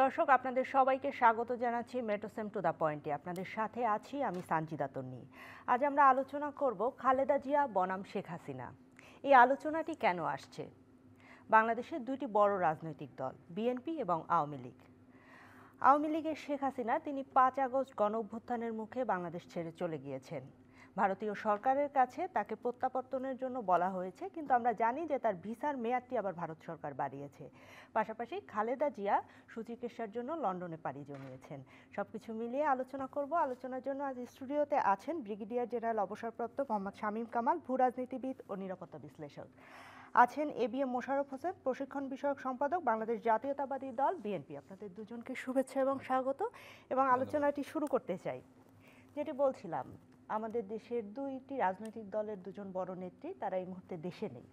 দর্শক আপনাদের সবাইকে স্বাগত জানাচ্ছি মেট্রোসেম টু দ্য পয়েন্টে। আপনাদের সাথে আছি আমি সানজিদা তন্নি। আজ আমরা আলোচনা করব খালেদা জিয়া বনাম শেখ হাসিনা। এই আলোচনাটি কেন আসছে? বাংলাদেশের দুইটি বড় রাজনৈতিক দল বিএনপি এবং আওয়ামী লীগ। আওয়ামী লীগের শেখ হাসিনা তিনি 5 আগস্ট গণঅভ্যুত্থানের মুখে বাংলাদেশ ছেড়ে চলে গিয়েছেন। ভারতীয় সরকারের কাছে তাকে প্রত্যাবর্তনের জন্য বলা হয়েছে, কিন্তু আমরা জানি যে তার ভিসার মেয়াদটি আবার ভারত সরকার বাড়িয়েছে। পাশাপাশি খালেদা জিয়া সুচিকিৎসার জন্য লন্ডনে পাড়ি জমিয়েছেন। সবকিছু মিলিয়ে আলোচনা করব। আলোচনার জন্য আজ স্টুডিওতে আছেন ব্রিগেডিয়ার জেনারেল অবসরপ্রাপ্ত মোহাম্মদ শামীম কামাল, ভূরাজনীতিবিদ ও নিরাপত্তা বিশ্লেষক। আছেন এবিএম মোশাররফ হোসেন, প্রশিক্ষণ বিষয়ক সম্পাদক, বাংলাদেশ জাতীয়তাবাদী দল বিএনপি। আপনাদের দুজনকে শুভেচ্ছা এবং স্বাগত। এবং আলোচনাটি শুরু করতে চাই, যেটি বলছিলাম, আমাদের দেশের দুইটি রাজনৈতিক দলের দুজন বড় নেত্রী তারা এই মুহূর্তে দেশে নেই।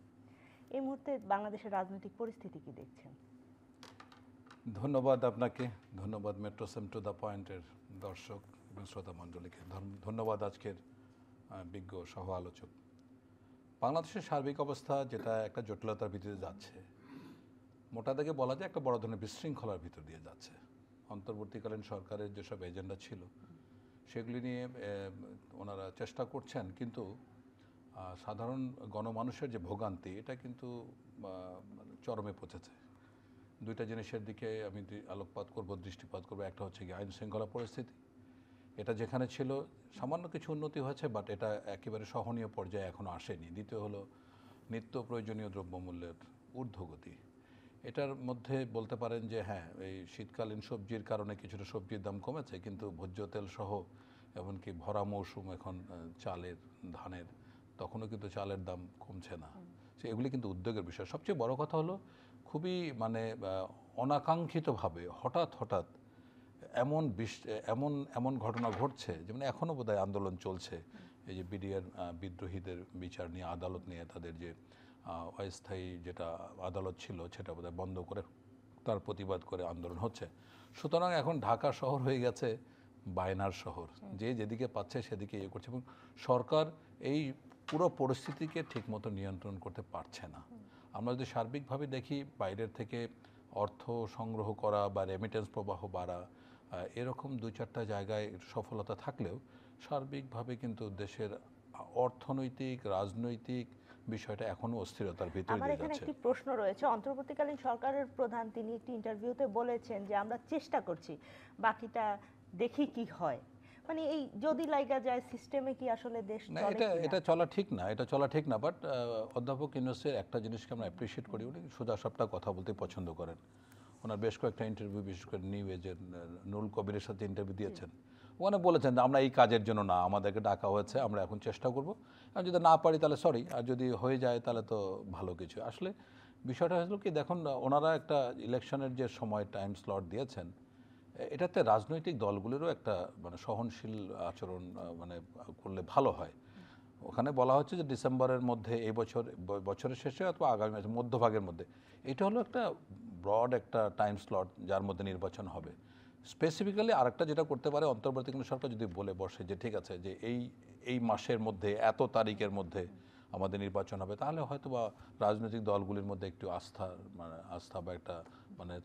এই মুহূর্তে বাংলাদেশের রাজনৈতিক পরিস্থিতি কি দেখছেন? ধন্যবাদ আপনাকে, ধন্যবাদ মেট্রোসেম টু দ্য পয়েন্টের দর্শক এবং শ্রোতা মণ্ডলীকে, ধন্যবাদ আজকের বিজ্ঞ সহ আলোচক। বাংলাদেশের সার্বিক অবস্থা যেটা একটা জটিলতার ভিতরে যাচ্ছে, মোটা দাগে বলা যায় একটা বড় ধরনের বিশৃঙ্খলার ভিতর দিয়ে যাচ্ছে। অন্তর্বর্তীকালীন সরকারের যেসব এজেন্ডা ছিল সেগুলি নিয়ে ওনারা চেষ্টা করছেন, কিন্তু সাধারণ গণমানুষের যে ভোগান্তি এটা কিন্তু চরমে পৌঁছেছে। দুইটা জিনিসের দিকে আমি আলোকপাত করব, দৃষ্টিপাত করব। একটা হচ্ছে কি আইন শৃঙ্খলা পরিস্থিতি, এটা যেখানে ছিল সামান্য কিছু উন্নতি হয়েছে, বাট এটা একেবারে সহনীয় পর্যায়ে এখনও আসেনি। দ্বিতীয় হলো নিত্য প্রয়োজনীয় দ্রব্যমূল্যের ঊর্ধ্বগতি। এটার মধ্যে বলতে পারেন যে হ্যাঁ, এই শীতকালীন সবজির কারণে কিছুটা সবজির দাম কমেছে, কিন্তু ভোজ্য তেল সহ এমনকি ভরা মৌসুম এখন চালের, ধানের, তখনও কিন্তু চালের দাম কমছে না। সো এগুলি কিন্তু উদ্যোগের বিষয়। সবচেয়ে বড় কথা হলো খুবই অনাকাঙ্ক্ষিতভাবে হঠাৎ এমন ঘটনা ঘটছে, যেমন এখনও বোধহয় আন্দোলন চলছে। এই যে বিডিআর বিদ্রোহীদের বিচার নিয়ে, আদালত নিয়ে তাদের যে অস্থায়ী যেটা আদালত ছিল সেটা বোধহয় বন্ধ করে তার প্রতিবাদ করে আন্দোলন হচ্ছে। সুতরাং এখন ঢাকা শহর হয়ে গেছে বায়নার শহর, যে যেদিকে পাচ্ছে সেদিকে ইয়ে করছে, এবং সরকার এই পুরো পরিস্থিতিকে ঠিকমতো নিয়ন্ত্রণ করতে পারছে না। আমরা যদি সার্বিকভাবে দেখি, বাইরের থেকে অর্থ সংগ্রহ করা বা রেমিটেন্স প্রবাহ বাড়া, এরকম 2-4টা জায়গায় সফলতা থাকলেও সার্বিকভাবে কিন্তু দেশের অর্থনৈতিক, রাজনৈতিক বিষয়টা এখনো অস্থিরতার ভিতরে দিয়ে আমার এখানে যাচ্ছে। একটি প্রশ্ন রয়েছে। অন্তর্বর্তীকালীন সরকারের প্রধান তিনি একটি ইন্টারভিউতে বলেছেন যে আমরা চেষ্টা করছি, বাকিটা দেখি কি হয়। মানে এই যদি লাইগা যায় সিস্টেমে কি আসলে দেশ না, চলে কিনা? এটা চলা ঠিক না, এটা চলা ঠিক না। বাট অধ্যাপক ইউনূসের একটা জিনিসকে আমরা অ্যাপ্রিসিয়েট করি, উনি সোজা সাপটা কথা বলতে পছন্দ করেন। ওনার বেশ কয়েকটা ইন্টারভিউ, বিশেষ করে নিউ এজের নুরুল কবিরের সাথে ইন্টারভিউ দিয়েছেন। ওখানে বলেছেন যে আমরা এই কাজের জন্য না, আমাদেরকে ডাকা হয়েছে, আমরা এখন চেষ্টা করব, আর যদি না পারি তাহলে সরি, আর যদি হয়ে যায় তাহলে তো ভালো কিছু। আসলে বিষয়টা হলো কি, দেখুন ওনারা একটা ইলেকশনের যে সময় টাইম স্লট দিয়েছেন, এটাতে রাজনৈতিক দলগুলিরও একটা সহনশীল আচরণ করলে ভালো হয়। ওখানে বলা হচ্ছে যে ডিসেম্বরের মধ্যে, এই বছরের শেষে অথবা আগামী মাসের মধ্যভাগের মধ্যে। এটা হলো একটা ব্রড একটা টাইম স্লট যার মধ্যে নির্বাচন হবে। স্পেসিফিক্যালি আরেকটা যেটা করতে পারে, অন্তর্বর্তীকালীন সরকার যদি বলে বসে যে ঠিক আছে, যে এই মাসের মধ্যে, এত তারিখের মধ্যে আমাদের নির্বাচন হবে, তাহলে হয়তো বা রাজনৈতিক দলগুলির মধ্যে একটু আস্থা বা একটা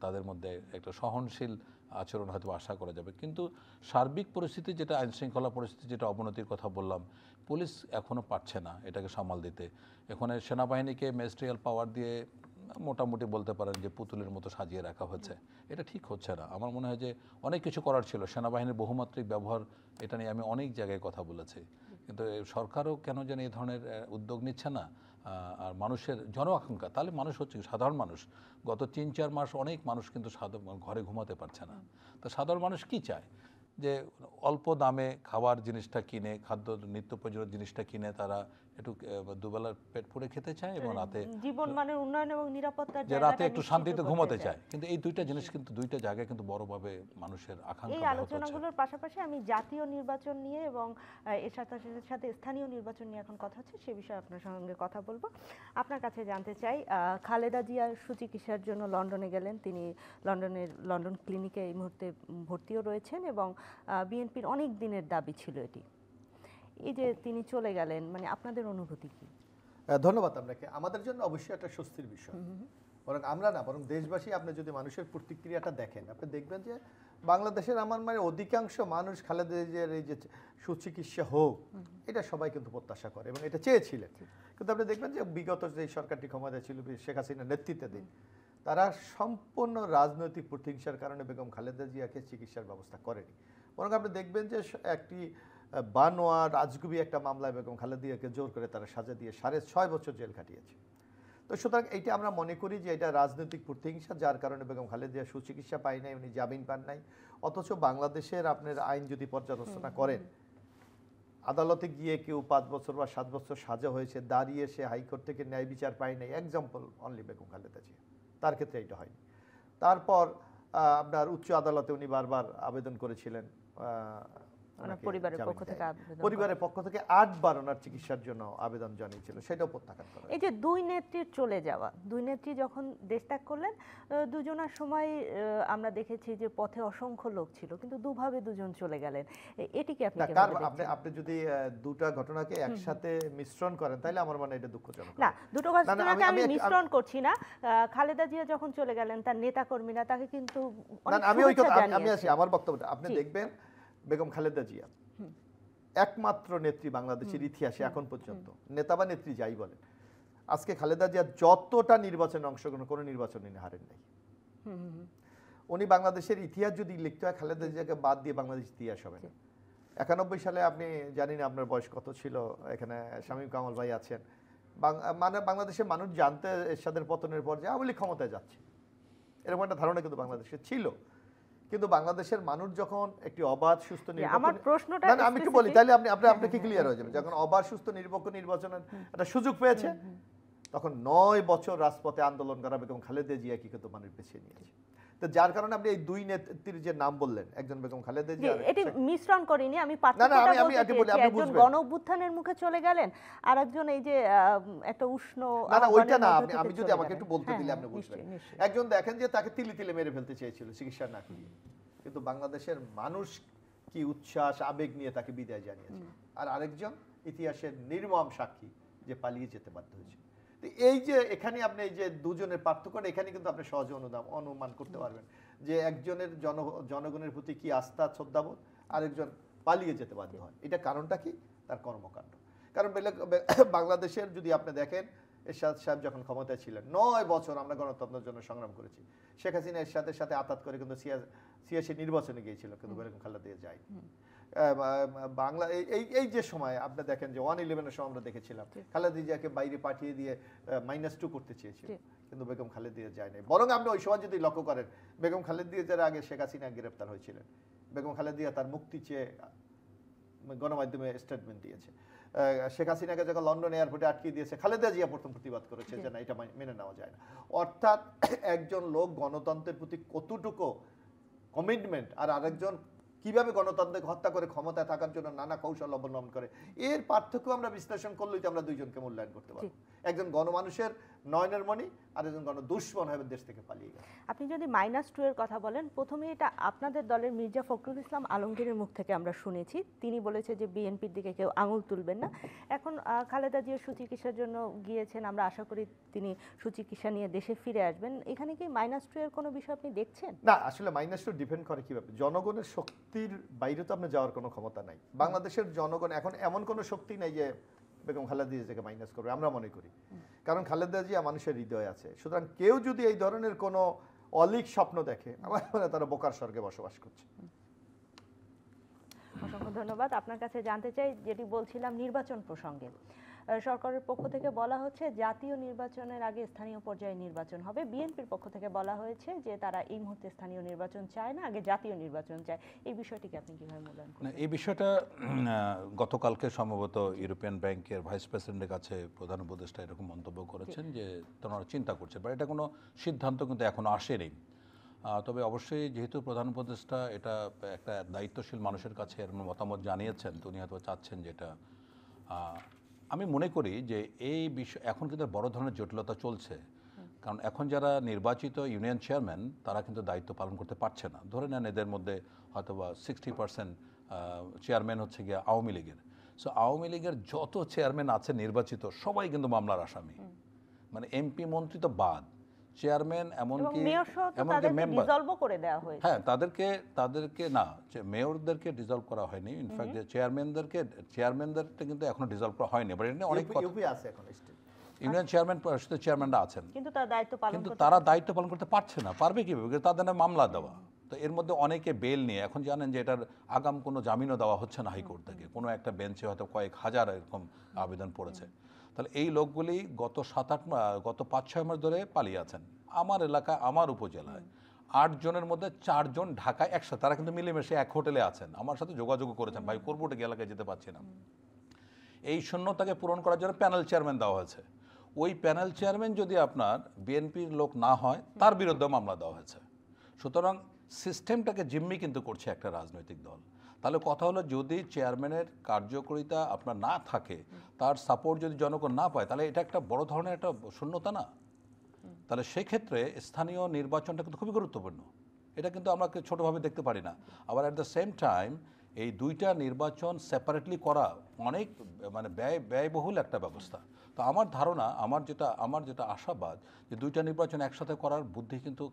তাদের মধ্যে একটা সহনশীল আচরণ হয়তো আশা করা যাবে। কিন্তু সার্বিক পরিস্থিতি যেটা, আইনশৃঙ্খলা পরিস্থিতি যেটা অবনতির কথা বললাম, পুলিশ এখনও পারছে না এটাকে সামাল দিতে। এখানে সেনাবাহিনীকে ম্যাজিস্ট্রিয়াল পাওয়ার দিয়ে মোটামুটি বলতে পারেন যে পুতুলের মতো সাজিয়ে রাখা হচ্ছে। এটা ঠিক হচ্ছে না। আমার মনে হয় যে অনেক কিছু করার ছিল। সেনাবাহিনীর বহুমাত্রিক ব্যবহার, এটা নিয়ে আমি অনেক জায়গায় কথা বলেছি, কিন্তু সরকারও কেন যেন এই ধরনের উদ্যোগ নিচ্ছে না। আর মানুষের জন আকাঙ্ক্ষা, তাহলে মানুষ হচ্ছে সাধারণ মানুষ, গত 3-4 মাস অনেক মানুষ কিন্তু ঘরে ঘুমাতে পারছে না। তো সাধারণ মানুষ কি চায়, যে অল্প দামে খাবার জিনিসটা কিনে, খাদ্য নিত্য প্রয়োজনীয় জিনিসটা কিনে তারা একটু দুবেলার পেট পুড়ে খেতে চায়, এবং রাতে জীবনমানের উন্নয়ন এবং নিরাপত্তার যে রাতে একটু শান্তিতে ঘুমাতে চায়। কিন্তু এই দুইটা জিনিস কিন্তু দুইটা জায়গায় কিন্তু বড়ভাবে মানুষের আকাঙ্ক্ষা এই ব্যাহত হচ্ছে। আলোচনাগুলোর পাশাপাশি আমি জাতীয় নির্বাচন নিয়ে এবং এর সাথে সাথে স্থানীয় নির্বাচন নিয়ে এখন কথা হচ্ছে, সে বিষয়ে আপনার সঙ্গে কথা বলবো। আপনার কাছে জানতে চাই, খালেদা জিয়া সুচিকিৎসার জন্য লন্ডনে গেলেন। তিনি লন্ডন ক্লিনিকে এই মুহূর্তে ভর্তিও রয়েছেন, এবং বিএনপির অনেক দিনের দাবি ছিল এটি। এই যে তিনি চলে গেলেন, মানে আপনাদের অনুভূতি কি? ধন্যবাদ আপনাকে। আমাদের জন্য অবশ্যই একটা স্বস্তির বিষয়, বরং আমরা না, বরং দেশবাসী, আপনি যদি মানুষের প্রতিক্রিয়াটা দেখেন, আপনি দেখবেন যে বাংলাদেশের আমার মানে অধিকাংশ মানুষ খালেদা জিয়ার এই যে সুচিকিৎসা হোক, এটা সবাই কিন্তু প্রত্যাশা করে এবং এটা চেয়েছিলেন। কিন্তু আপনি দেখবেন যে বিগত যে সরকারটি ক্ষমতায় ছিল শেখ হাসিনার নেতৃত্বাধীন, তারা সম্পূর্ণ রাজনৈতিক প্রতিহিংসার কারণে বেগম খালেদা জিয়াকে চিকিৎসার ব্যবস্থা করেনি। বরং আপনি দেখবেন যে একটি বানোয়া রাজগুবি একটা মামলায় বেগম খালেদা জিয়াকে জোর করে তারা সাজা দিয়ে 6.5 বছর জেল কাটিয়েছে। তো সুতরাং এইটা আমরা মনে করি যে এটা রাজনৈতিক প্রতিহিংসা, যার কারণে বেগম খালেদা জিয়া সুচিকিৎসা পায় নাই, উনি জামিন পান নাই। অথচ বাংলাদেশের আপনার আইন যদি পর্যালোচনা করেন, আদালতে গিয়ে কেউ 5 বছর বা 7 বছর সাজা হয়েছে, দাঁড়িয়ে সে হাইকোর্ট থেকে ন্যায় বিচার পায় নাই, এক্সাম্পল অনলি বেগম খালেদা জিয়া, তার ক্ষেত্রে এটা হয়নি। তারপর আপনার উচ্চ আদালতে উনি বারবার আবেদন করেছিলেন, পরিবারের পক্ষ থেকে 8 বার ওনার চিকিৎসার জন্য আবেদন জানিয়েছিল, সেটাও প্রত্যাখ্যান করা। এই যে দুই নেত্রীর চলে যাওয়া, দুই নেত্রী যখন দেশ ত্যাগ করলেন, দুজনের সময় আমরা দেখেছি যে পথে অসংখ্য লোক ছিল, কিন্তু দুভাবে দুজন চলে গেলেন। এটিকে আপনি আপনি যদি দুটা ঘটনাকে একসাথে মিশ্রণ করেন তাহলে আমার মনে এটা দুঃখজনক। না, দুটো ঘটনাকে আমি মিশ্রণ করছি না। খালেদা জিয়া যখন চলে গেলেন, তার নেতা কর্মীরা তাকে কিন্তু আমি আসি আমার বক্তব্যটা। আপনি দেখবেন বেগম খালেদা জিয়া একমাত্র নেত্রী বাংলাদেশের ইতিহাসে এখন পর্যন্ত, নেতা বা নেত্রী যাই বলেন, আজকে খালেদা জিয়া যতটা নির্বাচনে অংশগ্রহণ, কোনো নির্বাচনে হারেন নাই। উনি বাংলাদেশের ইতিহাস যদি লিখতে হয়, খালেদা জিয়াকে বাদ দিয়ে বাংলাদেশ ইতিহাস হবে না। 91 সালে, আপনি জানি না আপনার বয়স কত ছিল, এখানে শামীম কামাল ভাই আছেন, মানে বাংলাদেশের মানুষ জানতে এরশাদের পতনের পর যে আওয়ামী লীগ ক্ষমতায় যাচ্ছে, এরকম একটা ধারণা কিন্তু বাংলাদেশে ছিল। কিন্তু বাংলাদেশের মানুষ যখন একটি অবাধ সুস্থ আমি একটু বলি তাহলে আপনি কি ক্লিয়ার হয়ে যাবে, যখন অবাধ সুস্থ নিরপেক্ষ নির্বাচনের একটা সুযোগ পেয়েছে, তখন 9 বছর রাজপথে আন্দোলন করা বেগম খালেদা জিয়া কি কিন্তু মানুষ বেছে নিয়েছে। তো যার কারণে আপনি এই দুই নেত্রীর যে নাম বললেন, একজন বেগম খালেদা জিয়া, এটি মিশ্রণ করিনি আমি, পার্থক্যটা বলতে চাই, একজন গণঅভ্যুত্থানের মুখে চলে গেলেন, আর একজন এই যে একটা উষ্ণ, না ওইটা না, আমি যদি আমাকে একটু বলতে দিলে আপনি বুঝবেন। একজন দেখেন যে তাকে তিলে তিলে মেরে ফেলতে চেয়েছিল চিকিৎসা না করিয়ে, কিন্তু বাংলাদেশের মানুষ কি উচ্ছ্বাস আবেগ নিয়ে তাকে বিদায় জানিয়েছে। আর আরেকজন ইতিহাসের নির্মম সাক্ষী, যে পালিয়ে যেতে বাধ্য হয়েছে। এই যে এখানে আপনি এই যে দুজনের পার্থক্যটা, এখানে কিন্তু আপনি সহজে অনুমান করতে পারবেন যে একজনের জনগণের প্রতি কি আস্থা, শ্রদ্ধাবোধ, আরেকজন পালিয়ে যেতে বাধ্য হয়। এটা কারণটা কি? তার কর্মকাণ্ড। কারণ বাংলাদেশের যদি আপনি দেখেন, এরশাদ সাহেব যখন ক্ষমতায় ছিলেন, 9 বছর আমরা গণতন্ত্রের জন্য সংগ্রাম করেছি। শেখ হাসিনা এরশাদের সাথে আতাত করে কিন্তু সিয়াসি নির্বাচনে গিয়েছিল, কিন্তু বেগম খালেদা জিয়া যায় বাংলা। এই যে সময় আপনি দেখেন যে 1/11 সময় আমরা দেখেছিলাম খালেদা জিয়াকে বাইরে পাঠিয়ে দিয়ে -2 করতে চেয়েছিল, কিন্তু বেগম খালেদা জিয়া যায় নাই। বরং আপনি ওই সময় যদি লক্ষ্য করেন, বেগম খালেদা জিয়ার আগে শেখ হাসিনা গ্রেফতার হয়েছিলেন, বেগম খালেদা জিয়া তার মুক্তি চেয়ে গণমাধ্যমে স্টেটমেন্ট দিয়েছে। শেখ হাসিনাকে যখন লন্ডন এয়ারপোর্টে আটকে দিয়েছে, খালেদা জিয়া প্রথম প্রতিবাদ করেছে যে না, এটা মেনে নেওয়া যায় না। অর্থাৎ একজন লোক গণতন্ত্রের প্রতি কতটুকু কমিটমেন্ট, আর আরেকজন কিভাবে গণতন্ত্রকে হত্যা করে ক্ষমতায় থাকার জন্য নানা কৌশল অবলম্বন করে, এর পার্থক্য আমরা বিশ্লেষণ করলেই তো আমরা দুইজনকে মূল্যায়ন করতে পারবো। একজন গণমানুষের নয়নের মণি, আর একজন গণদুশ্মন হয়ে দেশ থেকে পালিয়ে গেছে। আপনি যদি -2 এর কথা বলেন, প্রথমে এটা আপনাদের দলের মির্জা ফখরুল ইসলাম আলমগীরের মুখ থেকে আমরা শুনেছি, তিনি বলেছে যে বিএনপির দিকে কেউ আঙুল তুলবেন না। এখন খালেদা জিয়া সুচিকিৎসার জন্য গিয়েছেন, আমরা আশা করি তিনি সুচিকিৎসা নিয়ে দেশে ফিরে আসবেন। এখানে কি -2 এর কোনো বিষয় আপনি দেখছেন? না, আসলে -2 ডিপেন্ড করে কিভাবে। জনগণের শক্তির বাইরে তো আপনি যাওয়ার কোনো ক্ষমতা নাই। বাংলাদেশের জনগণ এখন এমন কোনো শক্তি নাই যে বেগম খালেদা জিয়াকে মাইনাস করবে, আমরা মনে করি। কারণ খালেদা জিয়া মানুষের হৃদয় আছে। সুতরাং কেউ যদি এই ধরনের কোনো অলিক স্বপ্ন দেখে, আমার মনে হয় তারা বোকার স্বর্গে বসবাস করছে। অসংখ্য ধন্যবাদ। আপনার কাছে জানতে চাই, যেটি বলছিলাম নির্বাচন প্রসঙ্গে, সরকারের পক্ষ থেকে বলা হচ্ছে জাতীয় নির্বাচনের আগে স্থানীয় পর্যায়ে নির্বাচন হবে। বিএনপির পক্ষ থেকে বলা হয়েছে যে তারা এই মুহূর্তে স্থানীয় নির্বাচন চায় না, আগে জাতীয় নির্বাচন চায়। এই বিষয়টিকে আপনি কিভাবে মূল্যায়ন করেন? এই বিষয়টা গতকালকে সম্ভবত ইউরোপিয়ান ব্যাংকের ভাইস প্রেসিডেন্টের কাছে প্রধান উপদেষ্টা এরকম মন্তব্য করেছেন যে তারা চিন্তা করছে, বা এটা কোনো সিদ্ধান্ত কিন্তু এখনো আসেনি। তবে অবশ্যই যেহেতু প্রধান উপদেষ্টা এটা একটা দায়িত্বশীল মানুষের কাছে এর মতামত জানিয়েছেন, তো উনি হয়তো চাচ্ছেন যেটা। আমি মনে করি যে এই বিষয় এখন কিন্তু বড় ধরনের জটিলতা চলছে, কারণ এখন যারা নির্বাচিত ইউনিয়ন চেয়ারম্যান, তারা কিন্তু দায়িত্ব পালন করতে পারছে না। ধরে নেন এদের মধ্যে হয়তো বা 60% চেয়ারম্যান হচ্ছে গিয়ে আওয়ামী লীগের। সো আওয়ামী লীগের যত চেয়ারম্যান আছে নির্বাচিত, সবাই কিন্তু মামলার আসামি, মানে এমপি মন্ত্রী তো বাদ, চেয়ারম্যান এবং এমনকি মেয়র সহ তো এমনকি তাদেরকে মেম্বার, ডিসলভও করে দেওয়া হয়েছে। হ্যাঁ তাদেরকে না, মেয়রদেরকে ডিসলভ করা হয়নি। ইনফ্যাক্ট যে চেয়ারম্যানদেরকে কিন্তু এখনো ডিসলভ করা হয়নি, বাট এটা নিয়ে অনেক কথা। ইউপি আছে এখন স্টিল ইউনিয়ন চেয়ারম্যান পরিষদের চেয়ারম্যানরা আছেন, কিন্তু তার দায়িত্ব পালন কিন্তু করতে তারা দায়িত্ব পালন করতে পারছে না। পারবে কিভাবে? তাদের নামে মামলা দেওয়া। তো এর মধ্যে অনেকে বেল নিয়ে, এখন জানেন যে এটার আগাম কোনো জামিনও দেওয়া হচ্ছে না হাইকোর্ট থেকে, কোনো একটা বেঞ্চে হয়তো কয়েক হাজার এরকম আবেদন পড়েছে। তাহলে এই লোকগুলি গত 5-6 মাস ধরে পালিয়ে আছেন। আমার এলাকায়, আমার উপজেলায় 8 জনের মধ্যে 4 জন ঢাকায় একসাথে, তারা কিন্তু মিলেমিশে এক হোটেলে আছেন, আমার সাথে যোগাযোগ করেছেন, ভাই কোর্পোরেটে এলাকায় যেতে পারছি না। এই শূন্যতাকে পূরণ করার জন্য প্যানেল চেয়ারম্যান দেওয়া হয়েছে। ওই প্যানেল চেয়ারম্যান যদি আপনার বিএনপির লোক না হয়, তার বিরুদ্ধে মামলা দেওয়া হয়েছে। সুতরাং সিস্টেমটাকে জিম্মি কিন্তু করছে একটা রাজনৈতিক দল। তাহলে কথা হলো, যদি চেয়ারম্যানের কার্যকারিতা আপনার না থাকে, তার সাপোর্ট যদি জনগণ না পায়, তাহলে এটা একটা বড় ধরনের একটা শূন্যতা না? তাহলে সেক্ষেত্রে স্থানীয় নির্বাচনটা কিন্তু খুবই গুরুত্বপূর্ণ। এটা কিন্তু আমরা ছোটোভাবে দেখতে পারি না। আবার অ্যাট দ্য সেম টাইম এই দুইটা নির্বাচন সেপারেটলি করা অনেক মানে ব্যয়বহুল একটা ব্যবস্থা। তো আমার ধারণা, আমার যেটা আশাবাদ, যে দুইটা নির্বাচন একসাথে করার বুদ্ধি কিন্তু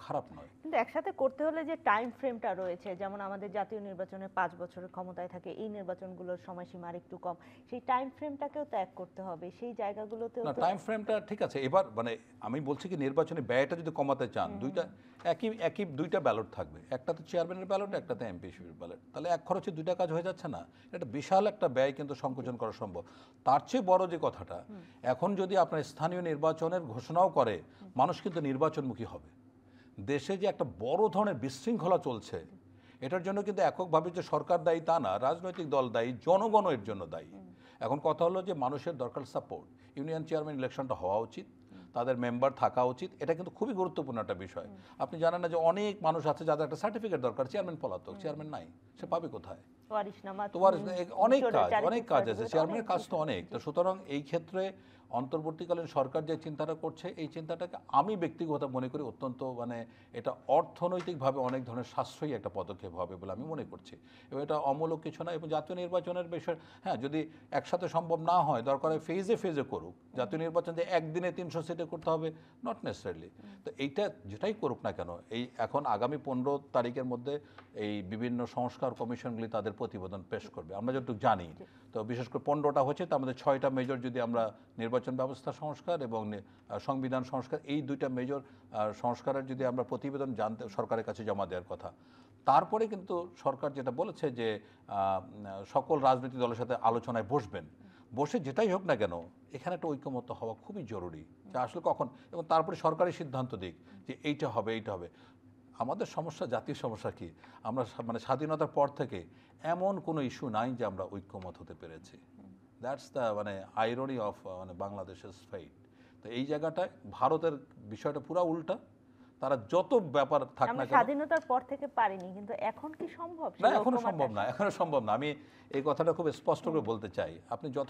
খারাপ নয়। কিন্তু একসাথে করতে হলে যে টাইম ফ্রেমটা রয়েছে, যেমন আমাদের জাতীয় নির্বাচনে 5 বছরের ক্ষমতায় থাকে, এই নির্বাচনগুলোর সময়সীমা আর একটু কম, সেই টাইম ফ্রেমটাকেও ত্যাগ করতে হবে, সেই জায়গাগুলোতেও না, তো। টাইম ফ্রেমটা ঠিক আছে। এবার মানে আমি বলছি কি, নির্বাচনী ব্যয়টা যদি কমাতে চান, দুইটা ব্যালট থাকবে, একটাতে চেয়ারম্যানের ব্যালট, একটাতে এমপির ব্যালট, তাহলে এক খরচে দুইটা কাজ হয়ে যাচ্ছে না? এটা বিশাল একটা ব্যয় কিন্তু সংকোচন করা সম্ভব। তার চেয়ে বড় যে কথাটা, এখন যদি আপনার স্থানীয় নির্বাচনের ঘোষণাও করে, মানুষ কিন্তু নির্বাচনমুখী হবে। দেশে যে একটা বড় ধরনের বিশৃঙ্খলা চলছে, এটার জন্য কিন্তু এককভাবে যে সরকার দায়ী তা না, রাজনৈতিক দল দায়ী, জনগণও এর জন্য দায়ী। এখন কথা হলো যে মানুষের দরকার সাপোর্ট। ইউনিয়ন চেয়ারম্যান ইলেকশনটা হওয়া উচিত, তাদের মেম্বার থাকা উচিত, এটা কিন্তু খুবই গুরুত্বপূর্ণ একটা বিষয়। আপনি জানেন না যে অনেক মানুষ আছে যাদের একটা সার্টিফিকেট দরকার, চেয়ারম্যান পলাতক, চেয়ারম্যান নাই, সে পাবে কোথায়? অনেক কাজ আছে, চেয়ারম্যানের কাজ তো অনেক। তো সুতরাং এই ক্ষেত্রে অন্তর্বর্তীকালীন সরকার যে চিন্তাটা করছে, এই চিন্তাটাকে আমি ব্যক্তিগত মনে করি অত্যন্ত মানে এটা অর্থনৈতিকভাবে অনেক ধরনের সাশ্রয়ী একটা পদক্ষেপ হবে বলে আমি মনে করছি, এবং এটা অমূলক কিছু না। এবং জাতীয় নির্বাচনের বিষয়, হ্যাঁ, যদি একসাথে সম্ভব না হয়, দরকার হয় ফেজে করুক। জাতীয় নির্বাচন যে একদিনে 300 সিটে করতে হবে, নট নেসেসারিলি। তো এইটা যেটাই করুক না কেন, এই এখন আগামী 15 তারিখের মধ্যে এই বিভিন্ন সংস্কার কমিশনগুলি তাদের প্রতিবেদন পেশ করবে, আমরা যতটুকু জানি। তো বিশেষ করে 15টা হচ্ছে, তার মধ্যে 6টা মেজর যদি আমরা নির্বাচন ব্যবস্থা সংস্কার এবং সংবিধান সংস্কার, এই দুইটা মেজর সংস্কারের যদি আমরা প্রতিবেদন সরকারের কাছে জমা দেওয়ার কথা। তারপরে কিন্তু সরকার যেটা বলেছে যে সকল রাজনৈতিক দলের সাথে আলোচনায় বসবেন, বসে যেটাই হোক না কেন এখানে একটা ঐকমত্য হওয়া খুবই জরুরি, যে আসলে কখন, এবং তারপরে সরকারি সিদ্ধান্ত দিক যে এইটা হবে। আমাদের সমস্যা, জাতীয় সমস্যা কি, আমরা মানে স্বাধীনতার পর থেকে এমন কোনো ইস্যু নাই যে আমরা ঐক্যমত হতে পেরেছি। দ্যাটস দ্য মানে আইরনি অফ মানে বাংলাদেশের ফাইট। তো এই জায়গাটায় ভারতের বিষয়টা পুরো উল্টা। তারা যত ব্যাপার থাক না কেন, স্বাধীনতার পর থেকে পারিনি, কিন্তু এখন কি সম্ভব? না, এখনো সম্ভব না। আমি এই কথাটা খুব স্পষ্ট করে বলতে চাই। আপনি যত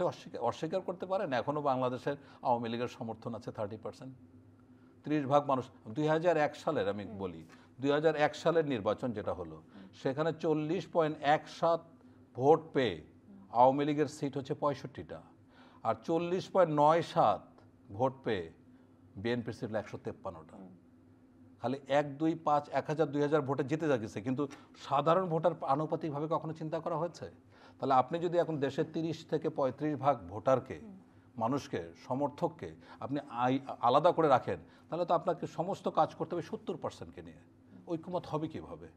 অস্বীকার করতে পারেন, এখনো বাংলাদেশের আওয়ামী লীগের সমর্থন আছে 30%। 30% মানুষ 2001 সালের, আমি বলি 2001 সালের নির্বাচন যেটা হলো, সেখানে 40.17 ভোট পেয়ে আওয়ামী লীগের সিট হচ্ছে 65টা, আর 40.97 ভোট পেয়ে বিএনপির সিট 153টা। খালি 1, 2, 5, 1000, 2000 ভোটে জিতে গেছে, কিন্তু সাধারণ ভোটার আনুপাতিকভাবে কখনো চিন্তা করা হয়েছে? তাহলে আপনি যদি এখন দেশের 30 থেকে 35% ভোটারকে, মানুষকে, সমর্থককে আপনি আলাদা করে রাখেন, তাহলে তো আপনাকে সমস্ত কাজ করতে হবে 70%কে নিয়ে। ঐক্যমত হবে কীভাবে?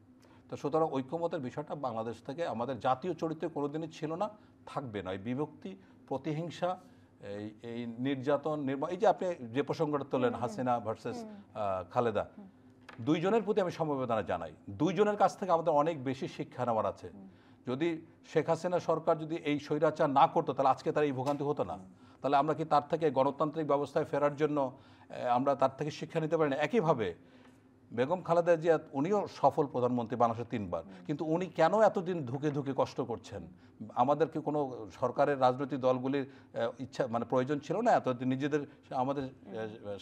তো সুতরাং ঐক্যমতের বিষয়টা বাংলাদেশ থেকে আমাদের জাতীয় চরিত্রে কোনোদিনই ছিল না, থাকবে না। এই বিভক্তি, প্রতিহিংসা, এই নির্যাতন, এই যে আপনি যে প্রসঙ্গটা তোলেন, হাসিনা ভার্সেস খালেদা, দুইজনের প্রতি আমি সমবেদনা জানাই। দুইজনের কাছ থেকে আমাদের অনেক বেশি শিক্ষা নেওয়ার আছে। যদি শেখ হাসিনা সরকার যদি এই স্বৈরাচার না করতো, তাহলে আজকে তার এই ভোগান্তি হতো না। তাহলে আমরা কি তার থেকে গণতান্ত্রিক ব্যবস্থায় ফেরার জন্য আমরা তার থেকে শিক্ষা নিতে পারি না? একইভাবে বেগম খালেদা জিয়া, উনিও সফল প্রধানমন্ত্রী বাংলাদেশের 3 বার, কিন্তু উনি কেন এতদিন ধুকে কষ্ট করছেন? আমাদেরকে কোনো সরকারের রাজনৈতিক দলগুলির ইচ্ছা মানে প্রয়োজন ছিল না এতদিন নিজেদের আমাদের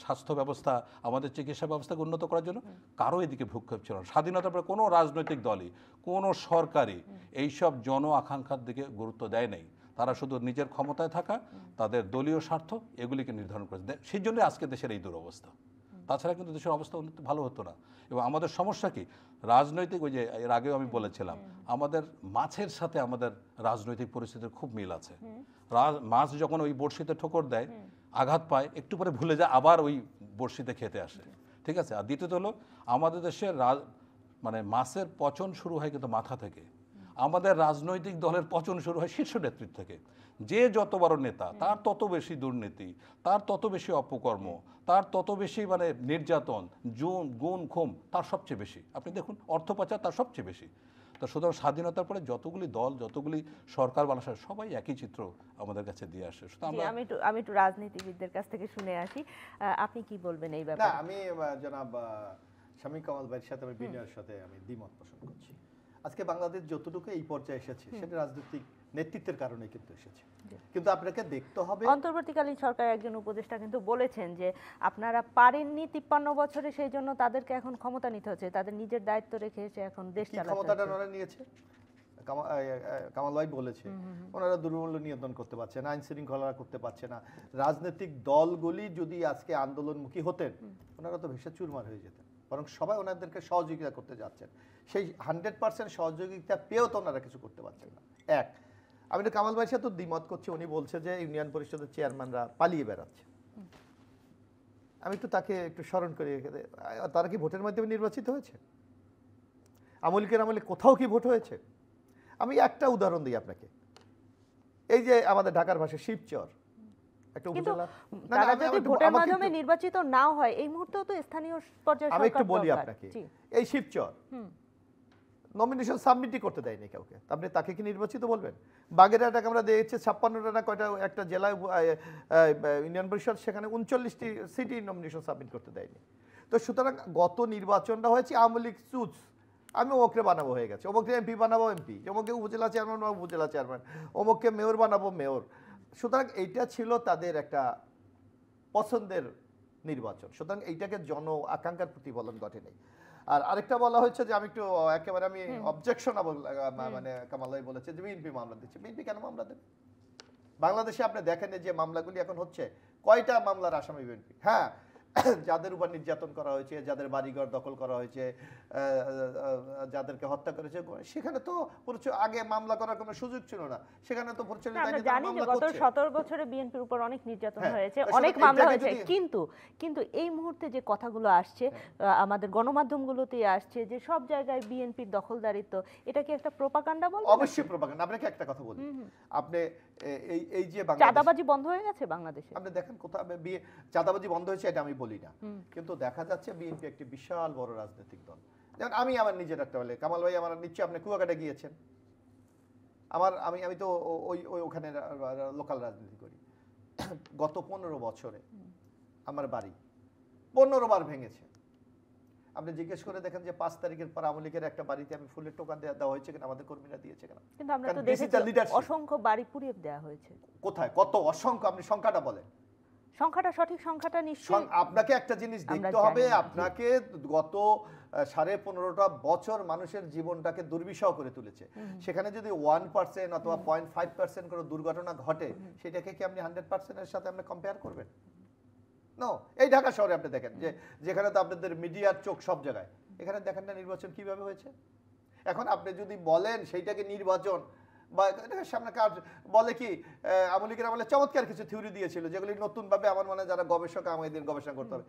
স্বাস্থ্য ব্যবস্থা, আমাদের চিকিৎসা ব্যবস্থাকে উন্নত করার জন্য? কারো এদিকে ভ্রুক্ষেপ ছিল না। স্বাধীনতার পরে কোনো রাজনৈতিক দলই, কোনো সরকারই এইসব জন আকাঙ্ক্ষার দিকে গুরুত্ব দেয় নাই। তারা শুধু নিজের ক্ষমতায় থাকা, তাদের দলীয় স্বার্থ, এগুলিকে নির্ধারণ করেছে। সেই জন্য আজকে দেশের এই দুরবস্থা। তাছাড়া কিন্তু দেশের অবস্থা উন্নতি ভালো হতো না। এবং আমাদের সমস্যা কি, রাজনৈতিক, ওই যে এর আগেও আমি বলেছিলাম, আমাদের মাছের সাথে আমাদের রাজনৈতিক পরিস্থিতির খুব মিল আছে। মাছ যখন ওই বড়শিতে ঠোকর দেয়, আঘাত পায়, একটু পরে ভুলে যায়, আবার ওই বড়শিতে খেতে আসে, ঠিক আছে। আর দ্বিতীয়ত হলো আমাদের দেশের মানে মাছের পচন শুরু হয় কিন্তু মাথা থেকে। আমাদের রাজনৈতিক দলের পচন শুরু হয় শীর্ষ নেতৃত্ব থেকে। যে যত বড় নেতা, তার তত বেশি দুর্নীতি, তার তত বেশি অপকর্ম, তার তত বেশি মানে নির্যাতন, গুণ খুম তার সবচেয়ে বেশি। আপনি দেখুন অর্থ পাচার তার সবচেয়ে বেশি। তো সুতরাং স্বাধীনতার পরে যতগুলি দল, যতগুলি সরকার বানাসা, সবাই একই চিত্র আমাদের কাছে দিয়ে আসে। আমি একটু রাজনীতিবিদদের কাছ থেকে শুনে আসি, আপনি কি বলবেন এই না, ব্যাপারে? আমি জনাব শামীম কামাল ভাইয়ের সাথে, আমি বিনয়ের সাথে আমি দ্বিমত পোষণ করছি। আজকে বাংলাদেশ যতটুকু এই পর্যায়ে এসেছে সেটা রাজনৈতিক নেতৃত্বের কারণে কিন্তু এসেছে। কিন্তু আপনাকে দেখতে হবে, অন্তর্বর্তীকালীন সরকারের একজন উপদেষ্টা কিন্তু বলেছেন যে আপনারা পারেননি 53 বছরে, সেই জন্য তাদেরকে এখন ক্ষমতা নিতে হচ্ছে, তাদের নিজের দায়িত্ব রেখে এসে এখন দেশ কি চালাতে ক্ষমতাটা হচ্ছে। ওনারা নিয়েছে? কামাল ভাই বলেছে ওনারা দুর্মূল্য নিয়ন্ত্রণ করতে পারছে না, আইন শৃঙ্খলা করতে পারছে না। রাজনৈতিক দলগুলি যদি আজকে আন্দোলনমুখী হতেন, ওনারা তো ভেসে চুরমার হয়ে যেতেন। বরং সবাই ওনাদেরকে সহযোগিতা করতে যাচ্ছেন, সেই 100% সহযোগিতা পেয়েও তো ওনারা কিছু করতে পারছেন না। এক, আমি তো কামাল ভাইয়ের সাথে দ্বিমত করছি। উনি বলছে যে ইউনিয়ন পরিষদের চেয়ারম্যানরা পালিয়ে বেড়াচ্ছে। আমি তো তাকে একটু স্মরণ করি, তারা কি ভোটের মাধ্যমে নির্বাচিত হয়েছে? আমলিকের আমলে কোথাও কি ভোট হয়েছে? আমি একটা উদাহরণ দিই আপনাকে। এই যে আমাদের ঢাকার ভাষায় শিবচর একটা উপজেলা, তারা যদি ভোটের মাধ্যমে নির্বাচিত নাও হয়, এই মুহূর্তেও তো স্থানীয় পর্যায়ে আমি একটু সরকার বলি দরকার। আপনাকে, জি। এই শিবচর নমিনেশন সাবমিটই করতে দেয়নি কাউকে, আপনি তাকে কি নির্বাচিত বলবেন? বাগেরহাটে আমরা দেখেছি 56টা কয়টা একটা জেলায় ইউনিয়ন পরিষদ, সেখানে 39টি সিটি নমিনেশন সাবমিট করতে দেয়নি। তো সুতরাং গত নির্বাচনটা হয়েছে আওয়ামী লীগ চুজ, আমি ওকে বানাবো হয়ে গেছে, অমুককে এমপি বানাবো এমপি, অমুকে উপজেলা চেয়ারম্যান বানাবো উপজেলা চেয়ারম্যান, অমুককে মেয়র বানাবো মেয়র। সুতরাং এইটা ছিল তাদের একটা পছন্দের নির্বাচন। সুতরাং এইটাকে জন আকাঙ্ক্ষার প্রতিফলন ঘটেনি। আর আরেকটা বলা হয়েছে যে আমি একটু একেবারে আমি অবজেকশনাবল, মানে কামাল ভাই বলেছে যে বিএনপি মামলা দিচ্ছে। বিএনপি কেন মামলা দেবে? বাংলাদেশে আপনি দেখেন যে মামলাগুলি এখন হচ্ছে, কয়টা মামলার আসামি বিএনপি? হ্যাঁ, যাদের উপর নির্যাতন করা হয়েছে, যাদের বাড়িঘর দখল করা হয়েছে, যাদেরকে হত্যা করেছে, সেখানে তো আগে মামলা করার কোনো সুযোগ ছিল না। সেখানে তো আমরা জানি যে গত 17 বছরে বিএনপির উপর অনেক নির্যাতন হয়েছে, অনেক মামলা হয়েছে, কিন্তু এই মুহূর্তে যে কথাগুলো আসছে আমাদের গণমাধ্যমগুলোতে আসছে যে সব জায়গায় বিএনপির দখলদারিত্ব, এটা কি একটা প্রোপাগান্ডা বলবো? অবশ্যই প্রোপাগান্ডা। আপনাকে একটা কথা বলি, আপনি এই যে চাঁদাবাজি বন্ধ হয়ে গেছে বাংলাদেশে, আপনি দেখেন কোথাও চাঁদাবাজি বন্ধ হয়েছে, এটা আমি বলি না, কিন্তু দেখা যাচ্ছে বিএনপি একটি বিশাল বড় রাজনৈতিক দল। যেমন আমি আমার নিজের একটা বলে, কামাল ভাই আমার নিশ্চয়ই আপনি কুয়াকাটা গিয়েছেন, আমি তো ওখানে লোকাল রাজনীতি করি। গত 15 বছরে আমার বাড়ি 15 বার ভেঙেছে। আপনি জিজ্ঞেস করে দেখেন যে 5 তারিখের পর আওয়ামী লীগের একটা বাড়িতে আমি ফুলের টোকান দেওয়া হয়েছে কিনা, আমাদের কর্মীরা দিয়েছে কিনা? কিন্তু আমরা তো দেখেছি অসংখ্য বাড়ি পুড়িয়ে দেওয়া হয়েছে। কোথায়, কত, অসংখ্য? আপনি সংখ্যাটা বলেন। সংখ্যাটা, সঠিক সংখ্যাটা নিশ্চয়ই আপনাকে একটা জিনিস দেখতে হবে, আপনাকে গত 15.5 বছর মানুষের জীবনটাকে দুর্বিষহ করে তুলেছে। সেখানে যদি 1% অথবা 0.5% করে দুর্ঘটনা ঘটে, সেটাকে কি আপনি 100% এর সাথে আপনি কম্পেয়ার করবেন? নো। এই ঢাকা শহরে আপনি দেখেন যে যেখানে তো আপনাদের মিডিয়ার চোখ সব জায়গায়, এখানে দেখেন না নির্বাচন কিভাবে হয়েছে। এখন আপনি যদি বলেন সেইটাকে নির্বাচন বা সামনে কাজ বলে কি, আওয়ামী লীগের আমলে চমৎকার কিছু থিওরি দিয়েছিল, যেগুলি নতুনভাবে আমার মনে যারা গবেষক আমাদের গবেষণা করতে হবে।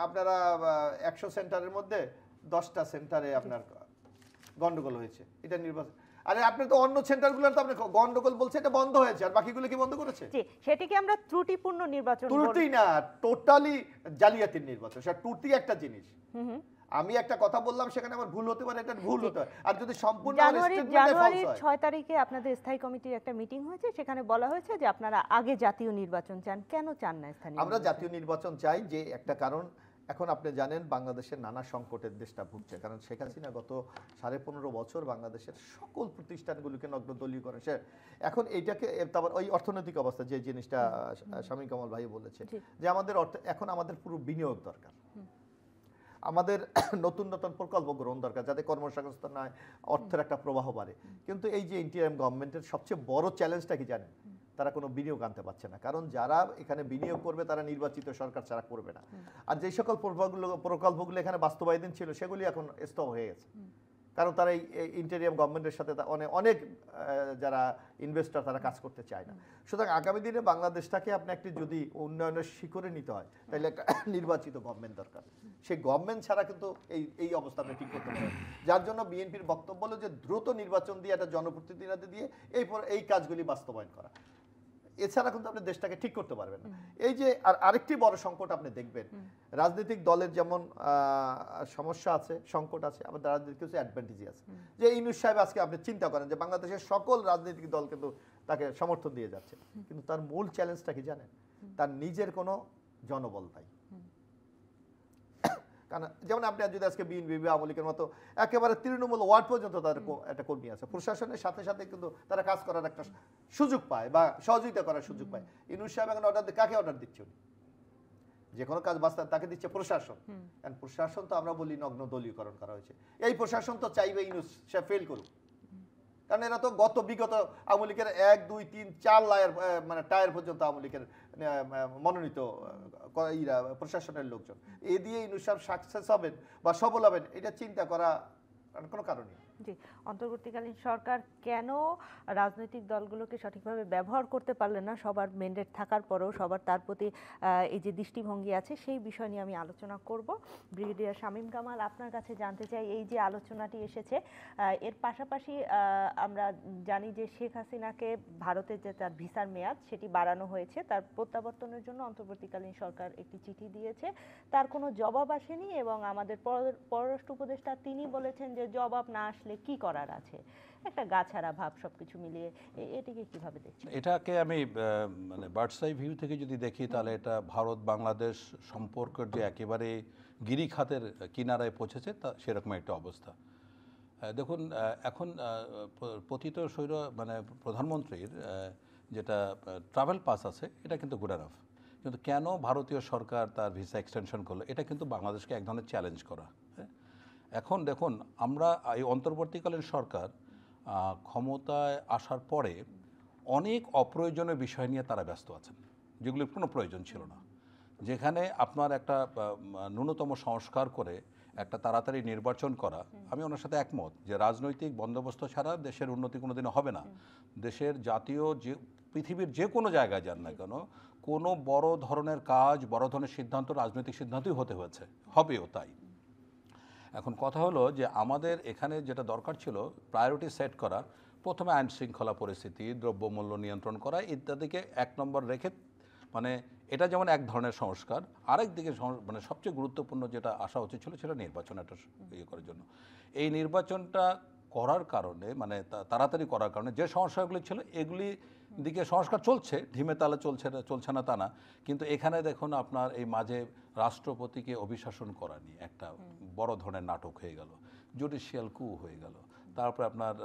আপনারা 100 সেন্টারের মধ্যে 10টা সেন্টারে আপনার গন্ডগোল হয়েছে, এটা নির্বাচন। আরে আপনি তো অন্য সেন্টারগুলোর তো আপনি গন্ডগোল বলছে, এটা বন্ধ হয়েছে, আর বাকিগুলো কি বন্ধ করেছে? জি, সেটাকে আমরা ত্রুটিপূর্ণ নির্বাচন বলি। ত্রুটি না, টোটালি জালিয়াতির নির্বাচন। সেটা ত্রুটি একটা জিনিস। আমি একটা কথা বললাম, সেখানে আমার ভুল হতে পারে, এটা ভুল হতে পারে। আর যদি সম্পূর্ণ জানুয়ারির 6 তারিখে আপনাদের স্থায়ী কমিটির একটা মিটিং হয়েছে, সেখানে বলা হয়েছে যে আপনারা আগে জাতীয় নির্বাচন চান, কেন চান না স্থানীয়? আমরা জাতীয় নির্বাচন চাই, যে একটা কারণ, এখন আপনি জানেন বাংলাদেশের নানা সংকটের দেশটা ভুগছে, কারণ শেখ হাসিনা গত 15.5 বছর বাংলাদেশের সকল প্রতিষ্ঠানগুলোকে নগ্নদলীয় করে। সে এখন এইটাকে তারপর ওই অর্থনৈতিক অবস্থা, যে জিনিসটা শামীম কামাল ভাই বলেছে, যে আমাদের এখন আমাদের পুরো বিনিয়োগ দরকার, আমাদের নতুন নতুন প্রকল্প গ্রহণ দরকার, যাতে কর্মসংস্থান নয়, অর্থের একটা প্রবাহ বাড়ে। কিন্তু এই যে ইন্টারিম গভর্নমেন্টের সবচেয়ে বড় চ্যালেঞ্জটা কি জানেন? তারা কোনো বিনিয়োগ আনতে পারছে না, কারণ যারা এখানে বিনিয়োগ করবে তারা নির্বাচিত সরকার ছাড়া করবে না। আর যে সকল প্রকল্পগুলো এখানে বাস্তবায়িত ছিল সেগুলি এখন স্থপ হয়ে গেছে, কারণ তারা এই ইন্টেরিয়াম গভর্নমেন্টের সাথে অনেক যারা ইনভেস্টর তারা কাজ করতে চায় না। সুতরাং আগামী দিনে বাংলাদেশটাকে আপনি একটি যদি উন্নয়নের শিখরে নিতে হয় তাহলে একটা নির্বাচিত গভর্নমেন্ট দরকার। সেই গভর্নমেন্ট ছাড়া কিন্তু এই অবস্থা আপনি ঠিক করতে পারেন। যার জন্য বিএনপির বক্তব্য হলো যে দ্রুত নির্বাচন দিয়ে একটা জনপ্রতিনিধি দিয়ে এই কাজগুলি বাস্তবায়ন করা, এছাড়া কিন্তু আপনি দেশটাকে ঠিক করতে পারবেন না। এই যে আরেকটি বড় সংকট আপনি দেখবেন, রাজনৈতিক দলের যেমন সমস্যা আছে, সংকট আছে, আবার রাজনৈতিক কিছু অ্যাডভান্টেজ আছে। যে ইউনূস সাহেব আজকে আপনি চিন্তা করেন যে বাংলাদেশের সকল রাজনৈতিক দল কিন্তু তাকে সমর্থন দিয়ে যাচ্ছে, কিন্তু তার মূল চ্যালেঞ্জটা কি জানেন? তার নিজের কোনো জনবল নাই। কারণ যেমন আপনি যদি আজকে বিএনপি আওয়ামী লীগের মতো একেবারে তৃণমূল ওয়ার্ড পর্যন্ত তাদের একটা কর্মী আছে, প্রশাসনের সাথে সাথে কিন্তু তারা কাজ করার একটা সুযোগ পায় বা সহযোগিতা করার সুযোগ পায়। ইউনূস সাহেব এখন কাকে অর্ডার দিচ্ছে? যে কোনো কাজ বাস্তব তাকে দিচ্ছে প্রশাসন। প্রশাসন তো আমরা বলি নগ্ন দলীয়করণ করা হয়েছে। এই প্রশাসন তো চাইবে ইউনূস সাহেব ফেল করুক, কারণ এরা তো বিগত আওয়ামী লীগের 1, 2, 3, 4 লায়ের মানে টায়ার পর্যন্ত আওয়ামী লীগের মনোনীত প্রশাসনের লোকজন। এ দিয়ে ইউনূস সাহেব সাকসেস হবেন বা সফল হবেন এটা চিন্তা করা কোনো কারণ নেই। জি, অন্তর্বর্তীকালীন সরকার কেন রাজনৈতিক দলগুলোকে সঠিকভাবে ব্যবহার করতে পারলেন না, সবার ম্যান্ডেট থাকার পরেও সবার তার প্রতি এই যে দৃষ্টিভঙ্গি আছে সেই বিষয় নিয়ে আমি আলোচনা করব। ব্রিগেডিয়ার শামীম কামাল, আপনার কাছে জানতে চাই, এই যে আলোচনাটি এসেছে এর পাশাপাশি আমরা জানি যে শেখ হাসিনাকে ভারতের যে তার ভিসার মেয়াদ সেটি বাড়ানো হয়েছে, তার প্রত্যাবর্তনের জন্য অন্তর্বর্তীকালীন সরকার একটি চিঠি দিয়েছে, তার কোনো জবাব আসেনি এবং আমাদের পররাষ্ট্র উপদেষ্টা তিনি বলেছেন যে জবাব না আসলে কি করার আছে, একটা গাছাড়া ভাব সবকিছু মিলিয়ে। এটিকে কিভাবে দেখছেন? এটাকে আমি মানে বার্ডস আই ভিউ থেকে যদি দেখি তাহলে এটা ভারত বাংলাদেশ সম্পর্কের যে একেবারে গিরিখাতের কিনারায় পৌঁছেছে তা সেরকম একটা অবস্থা। দেখুন এখন পতিত স্বৈর মানে প্রধানমন্ত্রীর যেটা ট্রাভেল পাস আছে এটা কিন্তু গুড এনাফ, কিন্তু কেন ভারতীয় সরকার তার ভিসা এক্সটেনশন করলো এটা কিন্তু বাংলাদেশকে এক ধরনের চ্যালেঞ্জ করা। এখন দেখুন আমরা এই অন্তর্বর্তীকালীন সরকার ক্ষমতায় আসার পরে অনেক অপ্রয়োজনীয় বিষয় নিয়ে তারা ব্যস্ত আছেন যেগুলির কোনো প্রয়োজন ছিল না। যেখানে আপনার একটা ন্যূনতম সংস্কার করে একটা তাড়াতাড়ি নির্বাচন করা, আমি ওনার সাথে একমত যে রাজনৈতিক বন্দোবস্ত ছাড়া দেশের উন্নতি কোনোদিনও হবে না। দেশের জাতীয় যে পৃথিবীর যে কোনো জায়গায় যান না কেন কোনো বড় ধরনের কাজ বড় ধরনের সিদ্ধান্ত রাজনৈতিক সিদ্ধান্তই হতে হয়েছে, হবেও তাই। এখন কথা হলো যে আমাদের এখানে যেটা দরকার ছিল প্রায়োরিটি সেট করা, প্রথমে আইন শৃঙ্খলা পরিস্থিতি, দ্রব্যমূল্য নিয়ন্ত্রণ করা ইত্যাদিকে এক নম্বর রেখে, মানে এটা যেমন এক ধরনের সংস্কার, আরেক দিকে মানে সবচেয়ে গুরুত্বপূর্ণ যেটা আসা উচিত ছিল সেটা নির্বাচন একটা ইয়ে করার জন্য। এই নির্বাচনটা করার কারণে মানে তাড়াতাড়ি করার কারণে যে সমস্যাগুলি ছিল এগুলি দিকে সংস্কার চলছে, ঢিমে তালে চলছে না তা না, কিন্তু এখানে দেখুন আপনার এই মাঝে রাষ্ট্রপতিকে অভিশাসন করা নিয়ে একটা বড় ধরনের নাটক হয়ে গেল, জুডিশিয়াল কু হয়ে গেল, তারপরে আপনার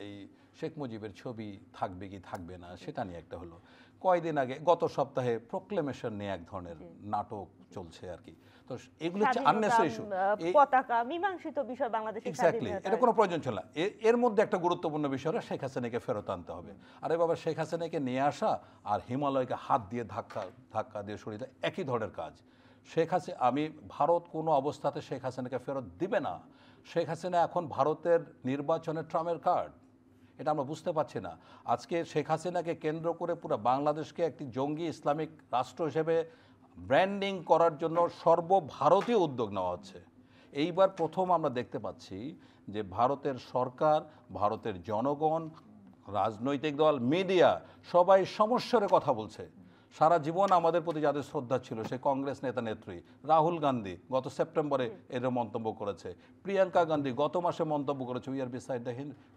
এই শেখ মুজিবের ছবি থাকবে কি থাকবে না সেটা নিয়ে একটা হলো, কয়দিন আগে গত সপ্তাহে প্রোক্লেমেশন নিয়ে এক ধরনের নাটক চলছে আর কি। তো এগুলো হচ্ছে আননেসেসারি ইস্যু, পতাকা মীমাংসিত বিষয় বাংলাদেশের এক্স্যাক্টলি, এটা কোনো প্রয়োজন ছিল না। এর মধ্যে একটা গুরুত্বপূর্ণ বিষয় হলো শেখ হাসিনাকে ফেরত আনতে হবে। আরে বাবা, শেখ হাসিনাকে নিয়ে আসা আর হিমালয়কে হাত দিয়ে ধাক্কা দিয়ে সরিয়ে দেয় একই ধরনের কাজ। ভারত কোনো অবস্থাতে শেখ হাসিনাকে ফেরত দিবে না। শেখ হাসিনা এখন ভারতের নির্বাচনের ট্রাম্পের কার্ড, এটা আমরা বুঝতে পারছি না। আজকে শেখ হাসিনাকে কেন্দ্র করে পুরো বাংলাদেশকে একটি জঙ্গি ইসলামিক রাষ্ট্র হিসেবে ব্র্যান্ডিং করার জন্য সর্বভারতীয় উদ্যোগ নেওয়া হচ্ছে। এইবার প্রথম আমরা দেখতে পাচ্ছি যে ভারতের সরকার, ভারতের জনগণ, রাজনৈতিক দল, মিডিয়া সবাই সমস্যার কথা বলছে। সারা জীবন আমাদের প্রতি যাদের শ্রদ্ধা ছিল, সে কংগ্রেস নেতা নেত্রী রাহুল গান্ধী গত সেপ্টেম্বরে এর মন্তব্য করেছে, প্রিয়াঙ্কা গান্ধী গত মাসে মন্তব্য করেছে we are beside the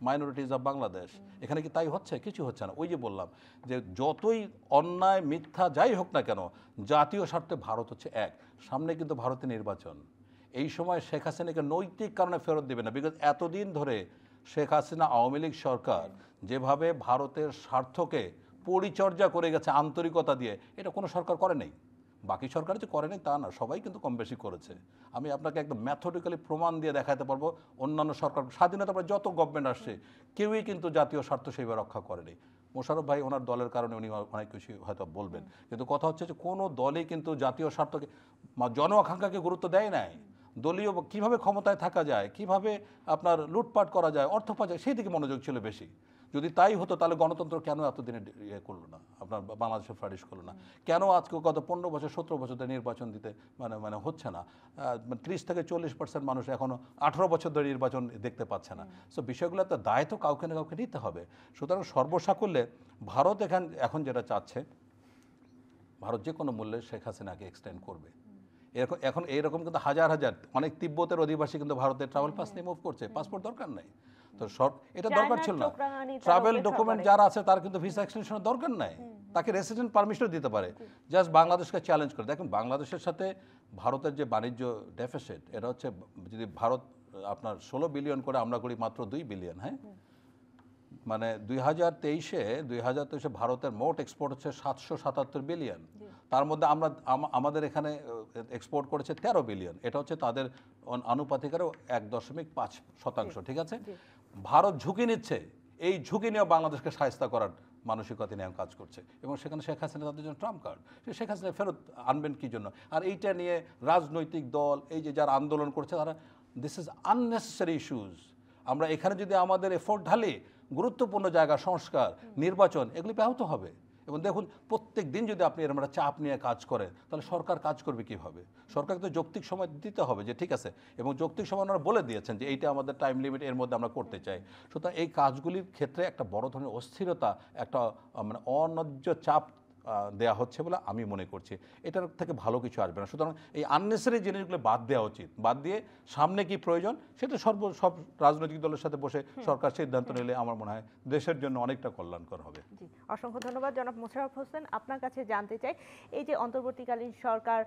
minorities of Bangladesh. এখানে কি তাই হচ্ছে? কিছু হচ্ছে না। ওই যে বললাম যে যতই অন্যায় মিথ্যা যাই হোক না কেন, জাতীয় স্বার্থে ভারত হচ্ছে এক। সামনে কিন্তু ভারতের নির্বাচন, এই সময় শেখ হাসিনাকে নৈতিক কারণে ফেরত দেবে না। বিকজ এতদিন ধরে শেখ হাসিনা আওয়ামী লীগ সরকার যেভাবে ভারতের স্বার্থকে পরিচর্যা করে গেছে আন্তরিকতা দিয়ে, এটা কোনো সরকার করে নেই। বাকি সরকার যে করে নেই তা না, সবাই কিন্তু কম বেশি করেছে। আমি আপনাকে একদম ম্যাথডিক্যালি প্রমাণ দিয়ে দেখাতে পারবো, অন্যান্য সরকার স্বাধীনতার পরে যত গভর্নমেন্ট আসছে কেউই কিন্তু জাতীয় স্বার্থ সেইভাবে রক্ষা করেনি। মোশাররফ ভাই ওনার দলের কারণে উনি অনেক কিছু হয়তো বলবেন, কিন্তু কথা হচ্ছে যে কোনো দলই কিন্তু জাতীয় স্বার্থকে জন আকাঙ্ক্ষাকে গুরুত্ব দেয় নাই। দলীয় কিভাবে ক্ষমতায় থাকা যায়, কিভাবে আপনার লুটপাট করা যায়, অর্থ পাওয়া যায়, সেই দিকে মনোযোগ ছিল বেশি। যদি তাই হতো তাহলে গণতন্ত্র কেন এতদিনে ইয়ে করলো না, আপনার বাংলাদেশে ফ্লারিশ করলো না, কেন আজকে গত 15 বছর 17 বছর ধরে নির্বাচন দিতে মানে হচ্ছে না, 30 থেকে 40% মানুষ এখনো 18 বছর ধরে নির্বাচন দেখতে পাচ্ছে না। সো বিষয়গুলোতে দায় তো কাউকে না কাউকে নিতে হবে। সুতরাং সর্বসাকুল্যে ভারত এখন যেটা চাচ্ছে, ভারত যে কোনো মূল্যে শেখ হাসিনাকে এক্সটেন্ড করবে। এখন এইরকম কিন্তু হাজার হাজার অনেক তিব্বতের অধিবাসী কিন্তু ভারতের ট্রাভেল পাস নিয়ে মুভ করছে, পাসপোর্ট দরকার নাই। তো এটা দরকার ছিল না। ট্রাভেল ডকুমেন্ট যারা আছে তার কিন্তু ভিসা এক্সটেনশনের দরকার নাই, তাকে রেসিডেন্ট পারমিশন দিতে পারে। জাস্ট বাংলাদেশকে চ্যালেঞ্জ করে দেখুন, বাংলাদেশের সাথে ভারতের যে বাণিজ্য ডেফিসিট, এটা হচ্ছে যদি ভারত আপনার 16 বিলিয়ন করে, আমরা করি মাত্র 2 বিলিয়ন। হ্যাঁ, মানে 2023-এ ভারতের মোট এক্সপোর্ট হচ্ছে 777 বিলিয়ন। তার মধ্যে আমাদের এখানে এক্সপোর্ট করেছে 13 বিলিয়ন। এটা হচ্ছে তাদের আনুপাতিক আরও 1.5%। ঠিক আছে, ভারত ঝুঁকি নিচ্ছে, এই ঝুঁকি নিয়েও বাংলাদেশকে শায়েস্তা করার মানসিকতা নিয়ে কাজ করছে, এবং সেখানে শেখ হাসিনা তাদের জন্য ট্রাম্প কার্ড। শেখ হাসিনা ফেরত আনবেন কি জন্য? আর এইটা নিয়ে রাজনৈতিক দল, এই যে যারা আন্দোলন করছে, তারা দিস ইজ আননেসেসারি ইস্যুজ। আমরা এখানে যদি আমাদের এফোর্ট ঢালি, গুরুত্বপূর্ণ জায়গা সংস্কার, নির্বাচন, এগুলি ব্যাহত হবে। এবং দেখুন, প্রত্যেক দিন যদি আপনি এরকম একটা চাপ নিয়ে কাজ করেন, তাহলে সরকার কাজ করবে কীভাবে? সরকারকে তো যৌক্তিক সময় দিতে হবে যে ঠিক আছে, এবং যৌক্তিক সময় ওনারা বলে দিয়েছেন যে এইটা আমাদের টাইম লিমিট, এর মধ্যে আমরা করতে চাই। সুতরাং এই কাজগুলির ক্ষেত্রে একটা বড় ধরনের অস্থিরতা, একটা মানে অন্যায্য চাপ দেয়া হচ্ছে বলে আমি মনে করছি। এটার থেকে ভালো কিছু আসবে না। সুতরাং এই আননেসারি জিনিসগুলো বাদ দেওয়া উচিত। বাদ দিয়ে সামনে কি প্রয়োজন সেটা সব রাজনৈতিক দলের সাথে বসে সরকার সিদ্ধান্ত নিলে আমার মনে হয় দেশের জন্য অনেকটা কল্যাণকর হবে। জি, অসংখ্য ধন্যবাদ জনাব মোশাররফ হোসেন। আপনার কাছে জানতে চাই, এই যে অন্তর্বর্তীকালীন সরকার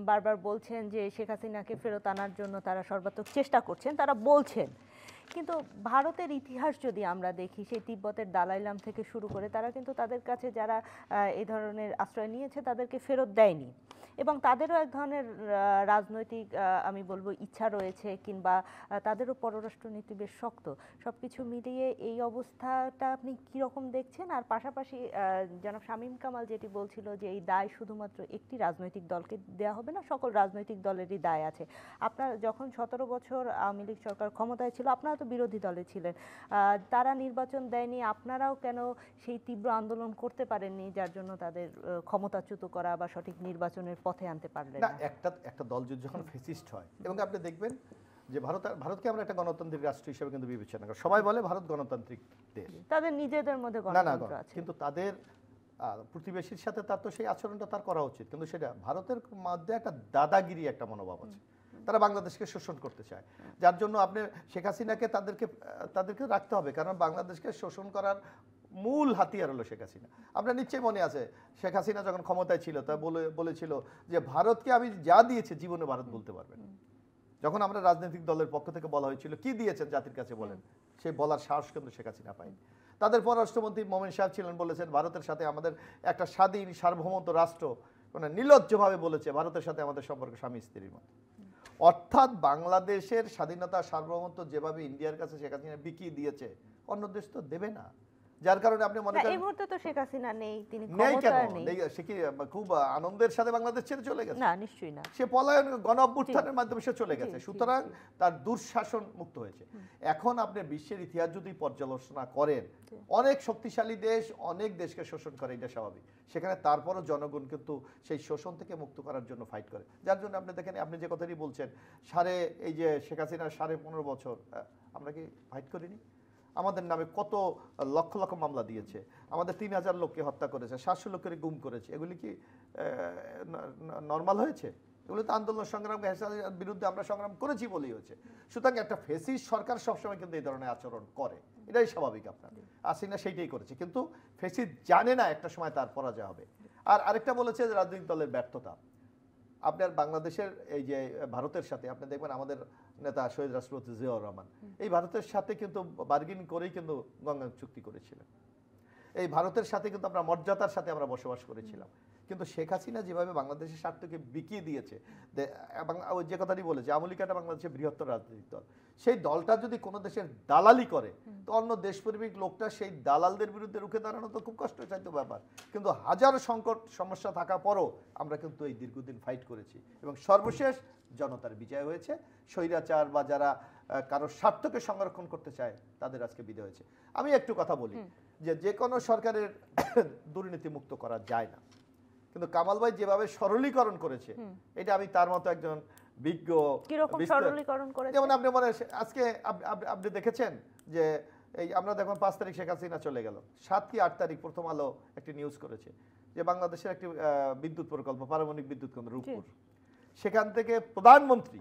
বারবার বলছেন যে শেখ হাসিনাকে ফেরত আনার জন্য তারা সর্বাত্মক চেষ্টা করছেন, তারা বলছেন, কিন্তু ভারতের ইতিহাস যদি আমরা দেখি, সেই তিব্বতের দালাই লাম থেকে শুরু করে তারা কিন্তু তাদের কাছে যারা এই ধরনের আশ্রয় নিয়েছে তাদেরকে ফেরত দেয়নি, এবং তাদেরও এক ধরনের রাজনৈতিক আমি বলবো ইচ্ছা রয়েছে, কিংবা তাদেরও পররাষ্ট্রনীতি বেশ শক্ত। সব কিছু মিলিয়ে এই অবস্থাটা আপনি কীরকম দেখছেন? আর পাশাপাশি জনাব শামীম কামাল যেটি বলছিল যে এই দায় শুধুমাত্র একটি রাজনৈতিক দলকে দেওয়া হবে না, সকল রাজনৈতিক দলেরই দায় আছে। আপনার যখন 17 বছর আওয়ামী লীগ সরকার ক্ষমতায় ছিল, আপনারা তো বিরোধী দলে ছিলেন, তারা নির্বাচন দেয়নি, আপনারাও কেন সেই তীব্র আন্দোলন করতে পারেননি যার জন্য তাদের ক্ষমতাচ্যুত করা বা সঠিক নির্বাচনের পথে আনতে পারলেন না? একটা দল যদি যখন ফেসিস্ট হয়, এবং আপনি দেখবেন যে ভারতকে আমরা একটা গণতান্ত্রিক রাষ্ট্র হিসেবে কিন্তু বিবেচনা করি। সবাই বলে ভারত গণতান্ত্রিক দেশ, তাদের নিজেদের মধ্যে গণতন্ত্র আছে, কিন্তু তাদের প্রতিবেশীর সাথে তার তো সেই আচরণটা তার করা উচিত, কিন্তু সেটা ভারতের মধ্যে একটা দাদাগিরি একটা মনোভাব আছে। তারা বাংলাদেশকে শোষণ করতে চায়, যার জন্য আপনি শেখ হাসিনাকে তাদেরকে রাখতে হবে, কারণ বাংলাদেশকে শোষণ করার মূল হাতিয়ার হলো শেখ হাসিনা। আপনার নিশ্চয়ই মনে আছে, শেখ হাসিনা যখন ক্ষমতায় ছিল তা বলেছিল যে ভারতকে আমি যা দিয়েছি জীবনে ভারত বলতে পারবেন। যখন আমরা রাজনৈতিক দলের পক্ষ থেকে বলা হয়েছিল কি দিয়েছেন জাতির কাছে বলেন, সেই বলার সাহস কিন্তু শেখ হাসিনা পায়নি। তাদের পররাষ্ট্রমন্ত্রী মোমেন সাহেব ছিলেন, বলেছেন ভারতের সাথে আমাদের একটা স্বাধীন সার্বভৌমত্ব রাষ্ট্র, মানে নির্লজ্জভাবে বলেছে ভারতের সাথে আমাদের সম্পর্ক স্বামী স্ত্রীর মতো। অর্থাৎ বাংলাদেশের স্বাধীনতা সার্বভৌমত্ব যেভাবে ইন্ডিয়ার কাছে শেখ হাসিনা বিকিয়ে দিয়েছে, অন্য দেশ তো দেবে না। যার কারণে আপনি মনে করেন এই মুহূর্তে তো শেখ হাসিনা নেই, তিনি নেই কেন? ক্ষমতায় নেই। সে কি খুব আনন্দের সাথে বাংলাদেশ ছেড়ে চলে গেছে? না, নিশ্চয়ই না। সে পলায়ন গণ অভ্যুত্থানের মাধ্যমে সে চলে গেছে, সুতরাং তার দুঃশাসন মুক্ত হয়েছে। এখন আপনি বিশ্বের ইতিহাস যদি পর্যালোচনা করেন, অনেক শক্তিশালী দেশ অনেক দেশকে শোষণ করে, এটা স্বাভাবিক। সেখানে তারপরও জনগণ কিন্তু সেই শোষণ থেকে মুক্ত করার জন্য ফাইট করে। যার জন্য আপনি দেখেন, আপনি যে কথাটি বলছেন, এই যে শেখ হাসিনার 15.5 বছর আমরা কি ফাইট করিনি? আমাদের নামে কত লক্ষ লক্ষ মামলা দিয়েছে, আমাদের 3000 লোককে হত্যা করেছে, 700 লোকের গুম করেছে। এগুলি কি নর্মাল হয়েছে? এগুলো তো আন্দোলন সংগ্রাম বিরুদ্ধে আমরা সংগ্রাম করেছি বলেই হয়েছে। সুতরাং একটা ফেসিস্ট সরকার সবসময় কিন্তু এই ধরনের আচরণ করে, এটাই স্বাভাবিক। আপনার হাসিনা সেইটাই করেছে, কিন্তু ফেসিস্ট জানে না একটা সময় তার পরাজয় হবে। আর আরেকটা বলেছে যে রাজনৈতিক দলের ব্যর্থতা। আপনার বাংলাদেশের এই যে ভারতের সাথে আপনি দেখবেন, আমাদের নেতা শহীদ রাষ্ট্রপতি জিয়াউর রহমান এই ভারতের সাথে কিন্তু বার্গেনিং করেই কিন্তু গঙ্গা চুক্তি করেছিলেন। এই ভারতের সাথে কিন্তু আমরা মর্যাদার সাথে আমরা বসবাস করেছিলাম। কিন্তু শেখ হাসিনা যেভাবে বাংলাদেশের স্বার্থকে বিকিয়ে দিয়েছে, এবং ওই যে কথাটি বলেছে আওয়ামী লীগ একটা বাংলাদেশের বৃহত্তর রাজনৈতিক দল, সেই দলটা যদি কোনো দেশের দালালি করে তো অন্য দেশপ্রেমিক লোকটা সেই দালালদের বিরুদ্ধে রুখে দাঁড়ানো তো খুব কষ্টসাধ্য ব্যাপার। কিন্তু হাজারো সংকট সমস্যা থাকা পরও আমরা কিন্তু এই দীর্ঘদিন ফাইট করেছি এবং সর্বশেষ জনতার বিজয় হয়েছে। স্বৈরাচার বা যারা কারোর স্বার্থকে সংরক্ষণ করতে চায় তাদের আজকে বিজয় হয়েছে। আমি একটু কথা বলি যে কোনো সরকারের দুর্নীতি মুক্ত করা যায় না, কিন্তু কামাল ভাই যেভাবে সরলীকরণ করেছে, এটা আমি তার মতো একজন বিজ্ঞ, যেমন আপনি মনে আজকে আপনি দেখেছেন যে এই আমরা দেখুন 5 তারিখ শেখ হাসিনা চলে গেল, 7 কি 8 তারিখ প্রথম আলো একটি নিউজ করেছে যে বাংলাদেশের একটি বিদ্যুৎ প্রকল্প, পারমাণবিক বিদ্যুৎ কেন্দ্র রূপপুর, সেখান থেকে প্রধানমন্ত্রী,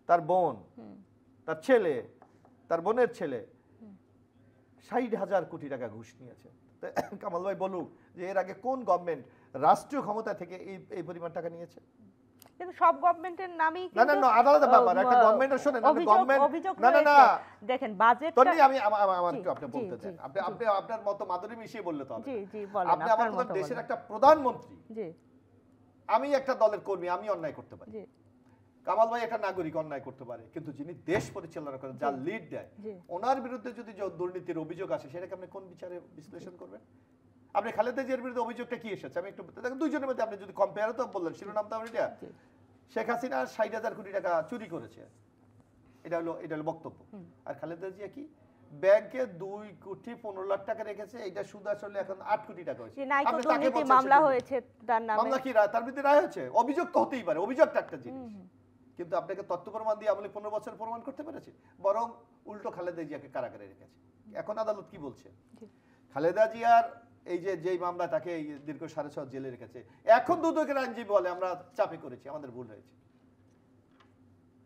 তার বোন, তার ছেলে, তার বোনের ছেলে 60,000 কোটি টাকা ঘুষ নিয়েছে। কামাল ভাই বলুক যে এর আগে কোন গভর্নমেন্ট রাষ্ট্রীয় ক্ষমতা থেকে এই পরিমাণ টাকা নিয়েছে? কিন্তু সব গভর্নমেন্টের নামই না না না, আলাদা ব্যাপার। একটা গভর্নমেন্টের শুনেন, গভর্নমেন্ট না না না, দেখেন বাজেট তো আমি আমার একটু আপনি বলতে দেন, আপনি আপনার মতো মাধুরী মিশিয়ে বললে তো হবে। জি জি বলেন, আপনি আমার মতো দেশের একটা প্রধানমন্ত্রী, জি আমি একটা দলের কর্মী, আমি অন্যায় করতে পারি, জি কামাল ভাই একটা নাগরিক অন্যায় করতে পারে, কিন্তু যিনি দেশ পরিচালনা করেন, যার লিড দেয়, ওনার বিরুদ্ধে যদি দুর্নীতির অভিযোগ আসে সেটাকে আপনি কোন বিচারে বিশ্লেষণ করবেন? আপনি খালেদা জিয়ার বিরুদ্ধে অভিযোগটা কি এসেছে আমি একটু দেখেন, দুইজনের মধ্যে আপনি যদি কম্পেয়ার, তো বললেন শিরোনাম তো এটা শেখ হাসিনা 60,000 কোটি টাকা চুরি করেছে, এটা হলো বক্তব্য। আর খালেদা জিয়া কি ব্যাংকে 2,15,00,000 টাকা রেখেছে, এটা সুদ আসলে এখন 8 কোটি টাকা হয়েছে। আপনি তাকে বলছেন মামলা হয়েছে তার নামে, মামলা কি তার বিরুদ্ধে রায় হয়েছে? অভিযোগ তো হতেই পারে, অভিযোগটা একটা জিনিস, কিন্তু আপনাকে তথ্য প্রমাণ দিয়ে আমলে 15 বছর প্রমাণ করতে পেরেছে, বরং উল্টো খালেদা জিয়াকে কারাগারে রেখেছে। এখন আদালত কি বলছে? খালেদা জিয়ার এই যেই মামলা তাকে দীর্ঘ 6.5 জেলে রেখেছে, এখন দুদকের আইনজীবী বলে আমরা চাপে করেছি, আমাদের ভুল হয়েছে।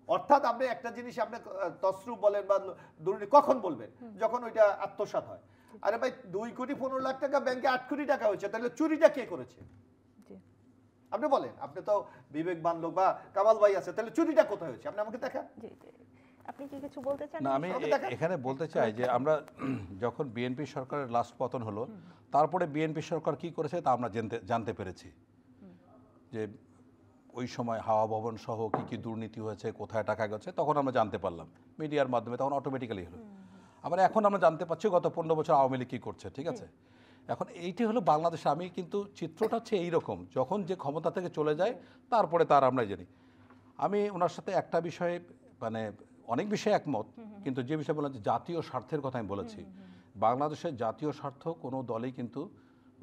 অর্থাৎ আপনি একটা জিনিস আপনি তসরুপ বলেন বা দুর্নীতি কখন বলবেন? যখন ওইটা আত্মসাৎ হয়। আরে ভাই 2,15,00,000 টাকা ব্যাংকে 8 কোটি টাকা হয়েছে, তাহলে চুরিটা কে করেছে? আপনি বলেন, আপনি তো বিবেকবান লোক, বা কামাল ভাই আছে, তাহলে চুরিটা কোথায় হয়েছে আপনি আমাকে দেখান। আপনি কি কিছু বলতে চান? না, আমি এখানে বলতে চাই যে আমরা যখন বিএনপি সরকারের লাস্ট পতন হলো, তারপরে বিএনপি সরকার কি করেছে তা আমরা জানতে পেরেছি, যে ওই সময় হাওয়া ভবন সহ কি কি দুর্নীতি হয়েছে, কোথায় টাকা গেছে, তখন আমরা জানতে পারলাম মিডিয়ার মাধ্যমে, তখন অটোমেটিক্যালি হলো। আবার এখন আমরা জানতে পারছি গত 15 বছর আওয়ামী লীগ কী করছে, ঠিক আছে? এখন এইটি হলো বাংলাদেশে। আমি কিন্তু চিত্রটা হচ্ছে এইরকম, যখন যে ক্ষমতা থেকে চলে যায় তারপরে তার আমরা জানি। আমি ওনার সাথে একটা বিষয়ে মানে অনেক বিষয়ে একমত, কিন্তু যে বিষয়ে বললাম যে জাতীয় স্বার্থের কথা আমি বলেছি, বাংলাদেশের জাতীয় স্বার্থ কোনো দলই কিন্তু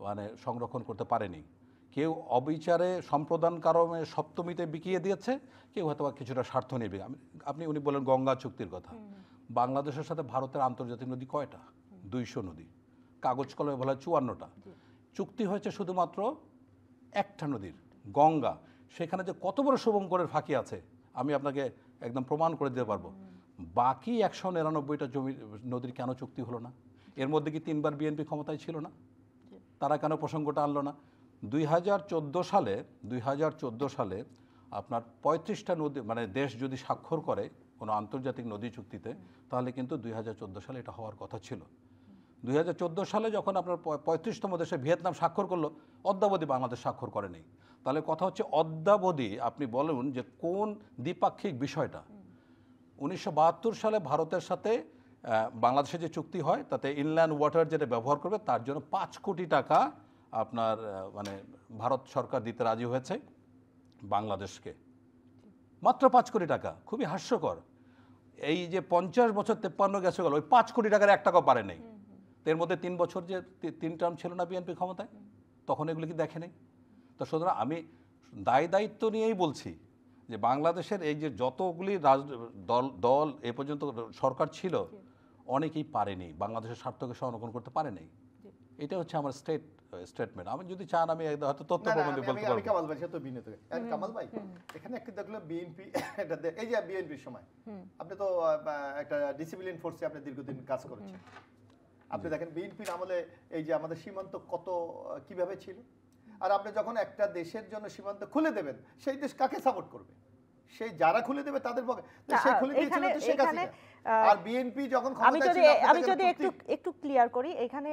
মানে সংরক্ষণ করতে পারেনি। কেউ অবিচারে সম্প্রদান কারণে সপ্তমীতে বিকিয়ে দিয়েছে, কেউ হয়তো কিছুটা স্বার্থ নেবে। আপনি উনি বলেন গঙ্গা চুক্তির কথা, বাংলাদেশের সাথে ভারতের আন্তর্জাতিক নদী কয়টা? 200 নদী, কাগজ কলমে বলা হয় 54টা। চুক্তি হয়েছে শুধুমাত্র একটা নদীর, গঙ্গা। সেখানে যে কত বড় শুভঙ্করের ফাঁকি আছে আমি আপনাকে একদম প্রমাণ করে দিতে পারবো। বাকি 199টা নদীর কেন চুক্তি হলো না? এর মধ্যে কি 3বার বিএনপি ক্ষমতায় ছিল না? তারা কেন প্রসঙ্গটা আনলো না? 2014 সালে আপনার 35টা নদী মানে দেশ যদি স্বাক্ষর করে কোনো আন্তর্জাতিক নদী চুক্তিতে, তাহলে কিন্তু 2014 সালে এটা হওয়ার কথা ছিল। 2014 সালে যখন আপনার 35তম দেশে ভিয়েতনাম স্বাক্ষর করলো, অদ্যাবধি বাংলাদেশ স্বাক্ষর করেনি। তাহলে কথা হচ্ছে অদ্যাবধি আপনি বলুন যে কোন দ্বিপাক্ষিক বিষয়টা। 1972 সালে ভারতের সাথে বাংলাদেশের যে চুক্তি হয়, তাতে ইনল্যান্ড ওয়াটার যেটা ব্যবহার করবে তার জন্য 5 কোটি টাকা আপনার মানে ভারত সরকার দিতে রাজি হয়েছে বাংলাদেশকে, মাত্র 5 কোটি টাকা। খুবই হাস্যকর। এই যে 50 বছর 53 গেছে গেল, ওই 5 কোটি টাকার 1 টাকাও পারে নেই। এর মধ্যে 3 বছর যে 3 টার্ম ছিল না বিএনপি ক্ষমতায়, তখন এগুলি কি দেখে নেই? তো সুতরাং আমি দায়িত্ব নিয়েই বলছি যে বাংলাদেশের এই যে যতগুলি দল এ পর্যন্ত সরকার ছিল, অনেকেই পারেনি, বাংলাদেশের স্বার্থকে সংরক্ষণ করতে পারেনি। এটা হচ্ছে আমার স্টেটমেন্ট। আমি যদি চান আমি হয়তো তথ্য প্রমাণ দিয়ে বলতে পারবো। কামাল ভাই সে তো বিনীত। কামাল ভাই এখানে একটা দেখলো বিএনপি, এটা এই যে বিএনপির সময় আপনি তো একটা ডিসিপ্লিন ফোর্সে আপনি দীর্ঘদিন কাজ করেছেন। আপনি দেখেন বিএনপির আমলে এই যে আমাদের সীমান্ত কত কিভাবে ছিল, আর আপনি যখন একটা দেশের জন্য সীমান্ত খুলে দেবেন, সেই দেশ কাকে সাপোর্ট করবে? সেই যারা খুলে দেবে তাদের পক্ষে, সেই খুলে দিয়েছিল তো শেখ হাসিনা। আর বিএনপি যখন আমি ক্ষমতায় যদি ছিল আমি যদি একটু ক্লিয়ার করি এখানে,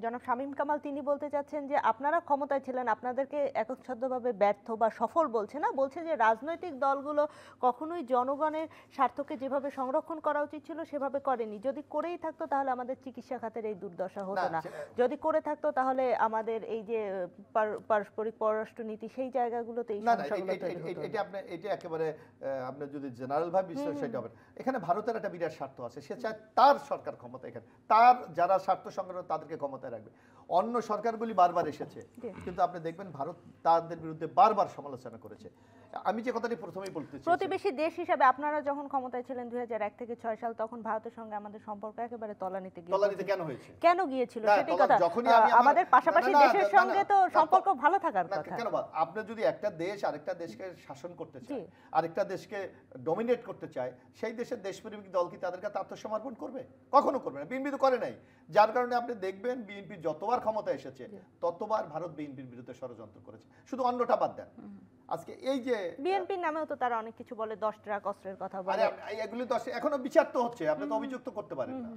জনাব শামীম কামাল তিনি বলতে চাচ্ছেন যে আপনারা ক্ষমতায় ছিলেন, আপনাদেরকে একচ্ছত্রভাবে ব্যর্থ বা সফল বলছে না, বলছে যে রাজনৈতিক দলগুলো কখনোই জনগণের স্বার্থকে যেভাবে সংরক্ষণ করা উচিত ছিল সেভাবে করেনি। যদি করেই থাকতো তাহলে আমাদের চিকিৎসা খাতের এই দুর্দশা হতো না, যদি করে থাকতো তাহলে আমাদের এই যে পারস্পরিক পররাষ্ট্রনীতি সেই জায়গাগুলোতে এই সমস্যাগুলো তৈরি হতো না। এটা আপনি এটা একেবারে আপনি যদি জেনারেল ভাবে বিশ্লেষণ সেটা হবে। এখানে ভারতের একটা বিরাট স্বার্থ আছে, সে চায় তার সরকার ক্ষমতা, এখানে তার যারা স্বার্থ সংগঠন তাদেরকে ক্ষমতায় রাখবে। অন্য সরকারগুলি বারবার এসেছে, কিন্তু আপনি দেখবেন ভারত তাদের বিরুদ্ধে বারবার সমালোচনা করেছে। আমি যে কথাটি প্রথমেই বলতে চাই, প্রতিবেশী দেশ হিসেবে আপনারা যখন ক্ষমতায় ছিলেন 2001 থেকে 6 সাল, তখন ভারতের সঙ্গে আমাদের সম্পর্ক একেবারে তলানিতে কেন হয়েছে, কেন গিয়েছিল সেটাই কথা। আমাদের পাশাপাশি দেশের সঙ্গে তো সম্পর্ক ভালো থাকার কথা। কেন আপনি যদি একটা দেশ আরেকটা দেশকে শাসন করতে চায়, আরেকটা দেশকে ডমিনেট করতে চায়, সেই দেশের দেশপ্রেমিক দল কি তাদের কাছে আত্মসমর্পণ করবে? কখনো করবে না। বিএনপি তো করে নাই, যার কারণে আপনি দেখবেন বিএনপি যতবার ক্ষমতা এসেছে ততবার ভারত বিএনপির বিরুদ্ধে ষড়যন্ত্র করেছে। শুধু অন্যটা বাদ দেন, আজকে এই যে বিএনপির নামেও তো তারা অনেক কিছু বলে, 10 ট্রাক অস্ত্রের কথা বলে। আরে এগুলি 10 এখনো বিচার তো হচ্ছে, আপনি তো অভিযুক্ত করতে পারেন না।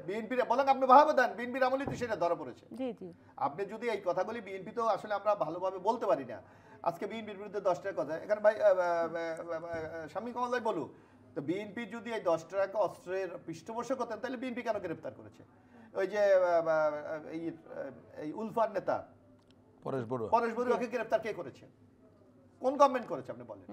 বিএনপির বলেন আপনি ভাবে দেন, বিএনপির আমলে তো সেটা ধরা পড়েছে। জি জি, আপনি যদি এই কথাগুলি, বিএনপি তো আসলে আমরা ভালোভাবে বলতে পারি না। আজকে বিএনপির বিরুদ্ধে 10 টাকা কথা, এখানে ভাই শামীম কামাল ভাই বলুক তো, বিএনপি যদি এই 10 টাকা অস্ত্রের পৃষ্ঠপোষক হতেন তাহলে বিএনপি কেন গ্রেফতার করেছে? ওই যে এই উলফার নেতা পরেশ বড়ুয়াকে গ্রেফতার কে করেছে? কোন গভর্নমেন্ট করেছে আপনি বলেন?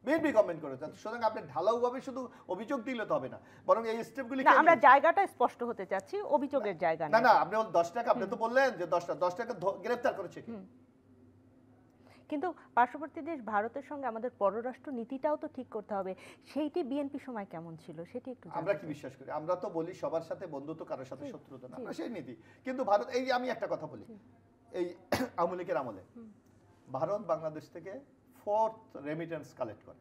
বিএনপি গভর্নমেন্ট করেছে। সুতরাং আপনি ঢালাওভাবে শুধু অভিযোগ দিলে তো হবে না, বরং এই স্টেপগুলি না, আমরা জায়গাটা স্পষ্ট হতে চাচ্ছি, অভিযোগের জায়গা না। না আপনি 10 টাকা, আপনি তো বললেন যে 10 টাকা গ্রেফতার করেছে কি? কিন্তু পার্শ্ববর্তী দেশ ভারতের সঙ্গে আমাদের পররাষ্ট্র নীতিটাও তো ঠিক করতে হবে। সেইটি বিএনপি সময় কেমন ছিল সেটি একটু আমরা কি বিশ্বাস করি? আমরা তো বলি সবার সাথে বন্ধুত্ব, কারোর সাথে শত্রুতা না, আমরা সেই নীতি। কিন্তু ভারত, এই আমি একটা কথা বলি, এই আওয়ামী লীগের আমলে ভারত বাংলাদেশ থেকে 4th রেমিটেন্স কালেক্ট করে।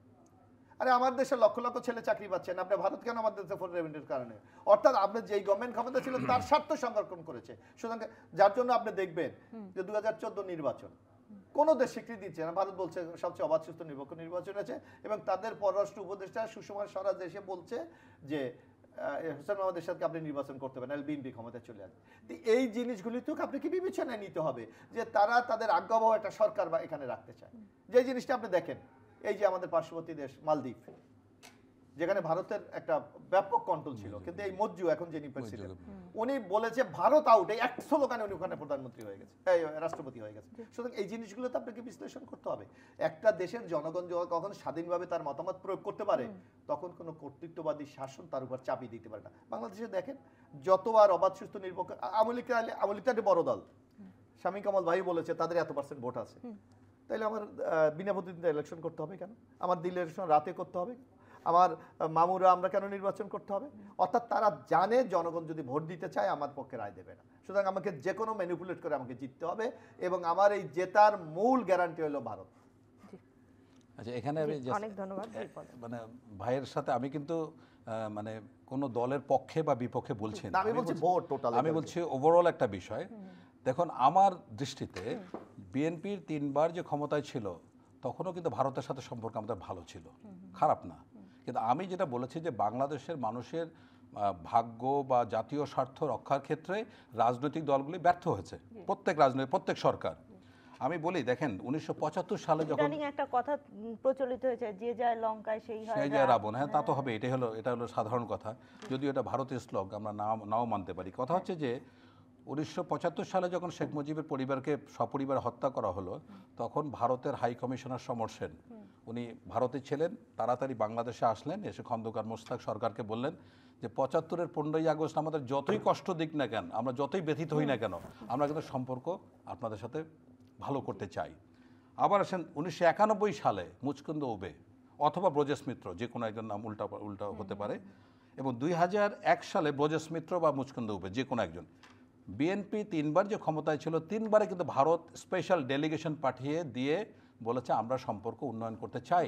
আরে আমার দেশে লক্ষ লক্ষ ছেলে চাকরি পাচ্ছেন, আপনি ভারত কেন আমাদের দেশে 4th রেমিটেন্স কারণে? অর্থাৎ আপনি যেই গভর্নমেন্ট ক্ষমতা ছিল তার স্বার্থ সংরক্ষণ করেছে। সুতরাং যার জন্য আপনি দেখবেন যে 2014 নির্বাচন কোন দেশ স্বীকৃতি দিচ্ছে না, ভারত বলছে সবচেয়ে অবাধ সুষ্ঠু নিরপেক্ষ নির্বাচন আছে, এবং তাদের পররাষ্ট্র উপদেষ্টা সুষমা স্বরাজ এসে বলছে যে হোসেন মোহাম্মদ এরশাদকে আপনি নির্বাচন করতে পারেন, বিএনপি ক্ষমতায় চলে আসবে। এই জিনিসগুলি তো আপনাকে বিবেচনায় নিতে হবে যে তারা তাদের আজ্ঞাবহ একটা সরকার বা এখানে রাখতে চায়। যে জিনিসটা আপনি দেখেন, এই যে আমাদের পার্শ্ববর্তী দেশ মালদ্বীপ, যেখানে ভারতের একটা ব্যাপক কন্ট্রোল ছিল, কিন্তু এই মজ্জু এখন যিনি প্রেসিডেন্ট, উনি বলেছে ভারত আউট, এই এক স্লোগানে উনি ওখানে প্রধানমন্ত্রী হয়ে গেছে, রাষ্ট্রপতি হয়ে গেছে। সুতরাং এই জিনিসগুলো তো আপনাকে বিশ্লেষণ করতে হবে। একটা দেশের জনগণ যখন স্বাধীনভাবে তার মতামত প্রয়োগ করতে পারে, তখন কোনো কর্তৃত্ববাদী শাসন তার উপর চাপিয়ে দিতে পারে না। বাংলাদেশে দেখেন যতবার অবাধ সুস্থ নিরপেক্ষ, আওয়ামী লীগটা একটা বড় দল, শামীম কামাল ভাই বলেছে তাদের এত % ভোট আছে, তাইলে আমার বিনা প্রতিদ্বন্দ্বিতা ইলেকশন করতে হবে কেন? আমার দিল্লি ইলেকশন রাতে করতে হবে? আমার মামুরা আমরা কেন নির্বাচন করতে হবে? অর্থাৎ তারা জানে জনগণ যদি ভোট দিতে চায় আমার পক্ষে রায় দেবে না, সুতরাং আমাকে যে কোনো ম্যানিপুলেট করে আমাকে জিততে হবে, এবং আমার এই জেতার মূল গ্যারান্টি হলো ভারত। আচ্ছা, এখানে আমি অনেক ধন্যবাদ। মানে ভাইয়ের সাথে আমি কিন্তু মানে কোনো দলের পক্ষে বা বিপক্ষে বলছি না, আমি বলছি ভোট টোটাল, আমি বলছি ওভারঅল একটা বিষয়। দেখুন, আমার দৃষ্টিতে বিএনপির 3 বার যে ক্ষমতায় ছিল তখনও কিন্তু ভারতের সাথে সম্পর্ক আমাদের ভালো ছিল, খারাপ না। কিন্তু আমি যেটা বলেছি যে বাংলাদেশের মানুষের ভাগ্য বা জাতীয় স্বার্থ রক্ষার ক্ষেত্রে রাজনৈতিক দলগুলি ব্যর্থ হয়েছে, প্রত্যেক সরকার। আমি বলি দেখেন 1975 সালে যখন একটা কথা প্রচলিত হয়েছে, যে যায় লঙ্কায় সেই যায় রাবণ, হ্যাঁ তা তো হবে, এটা হলো সাধারণ কথা, যদিও এটা ভারতীয় শ্লোক আমরা নাও মানতে পারি। কথা হচ্ছে যে 1975 সালে যখন শেখ মুজিবের পরিবারকে সপরিবার হত্যা করা হলো, তখন ভারতের হাই কমিশনার সমর সেন, উনি ভারতে ছিলেন, তাড়াতাড়ি বাংলাদেশে আসলেন, এসে খন্দকার মোশতাক সরকারকে বললেন যে 75-এর 15ই আগস্ট আমাদের যতই কষ্ট দিক না কেন, আমরা যতই ব্যথিত হই না কেন, আমরা কিন্তু সম্পর্ক আপনাদের সাথে ভালো করতে চাই। আবার আসেন 1991 সালে মুচকুন্দ উবে অথবা ব্রজেশ মিত্র, যে কোনো একজন নাম উল্টা হতে পারে, এবং 2001 সালে ব্রজেশ মিত্র বা মুচকুন্দ উবে যে কোনো একজন। বিএনপি 3 বার যে ক্ষমতায় ছিল 3 বারে কিন্তু ভারত স্পেশাল ডেলিগেশন পাঠিয়ে দিয়ে বলেছে আমরা সম্পর্ক উন্নয়ন করতে চাই।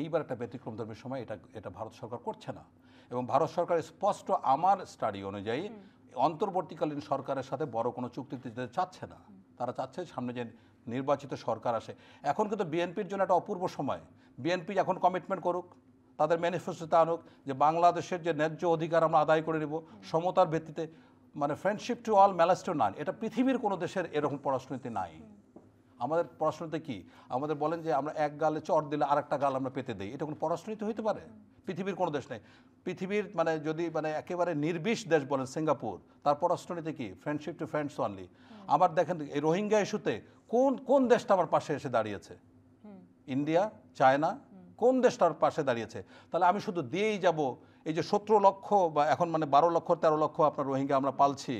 এইবার একটা ব্যতিক্রমধর্মী সময় এটা ভারত সরকার করছে না, এবং ভারত সরকার স্পষ্ট আমার স্টাডি অনুযায়ী অন্তর্বর্তীকালীন সরকারের সাথে বড় কোনো চুক্তিতে যেতে চাচ্ছে না। তারা চাচ্ছে সামনে যে নির্বাচিত সরকার আসে। এখন কিন্তু বিএনপির জন্য একটা অপূর্ব সময়, বিএনপি এখন কমিটমেন্ট করুক, তাদের ম্যানিফেস্টোতে আনুক যে বাংলাদেশের যে ন্যায্য অধিকার আমরা আদায় করে নেব সমতার ভিত্তিতে, মানে ফ্রেন্ডশিপ টু অল ম্যালাস্টো নান, এটা পৃথিবীর কোনো দেশের এরকম পররাষ্ট্রনীতি নাই। আমাদের পররাষ্ট্রনীতি কি? আমাদের বলেন যে আমরা এক গালে চর দিলে আরেকটা গাল আমরা পেতে দিই, এটা কোনো পররাষ্ট্রনীতি হইতে পারে? পৃথিবীর কোনো দেশ নেই। পৃথিবীর মানে যদি মানে একেবারে নির্বিষ দেশ বলেন সিঙ্গাপুর, তার পররাষ্ট্রনীতি কি? Friendship two friends only. আবার দেখেন এই রোহিঙ্গা ইস্যুতে কোন কোন দেশটা আমার পাশে এসে দাঁড়িয়েছে? ইন্ডিয়া, চায়না, কোন দেশটার পাশে দাঁড়িয়েছে? তাহলে আমি শুধু দিয়েই যাব, এই যে 17 লক্ষ বা এখন মানে 12 লক্ষ 13 লক্ষ আপনার রোহিঙ্গা আমরা পালছি,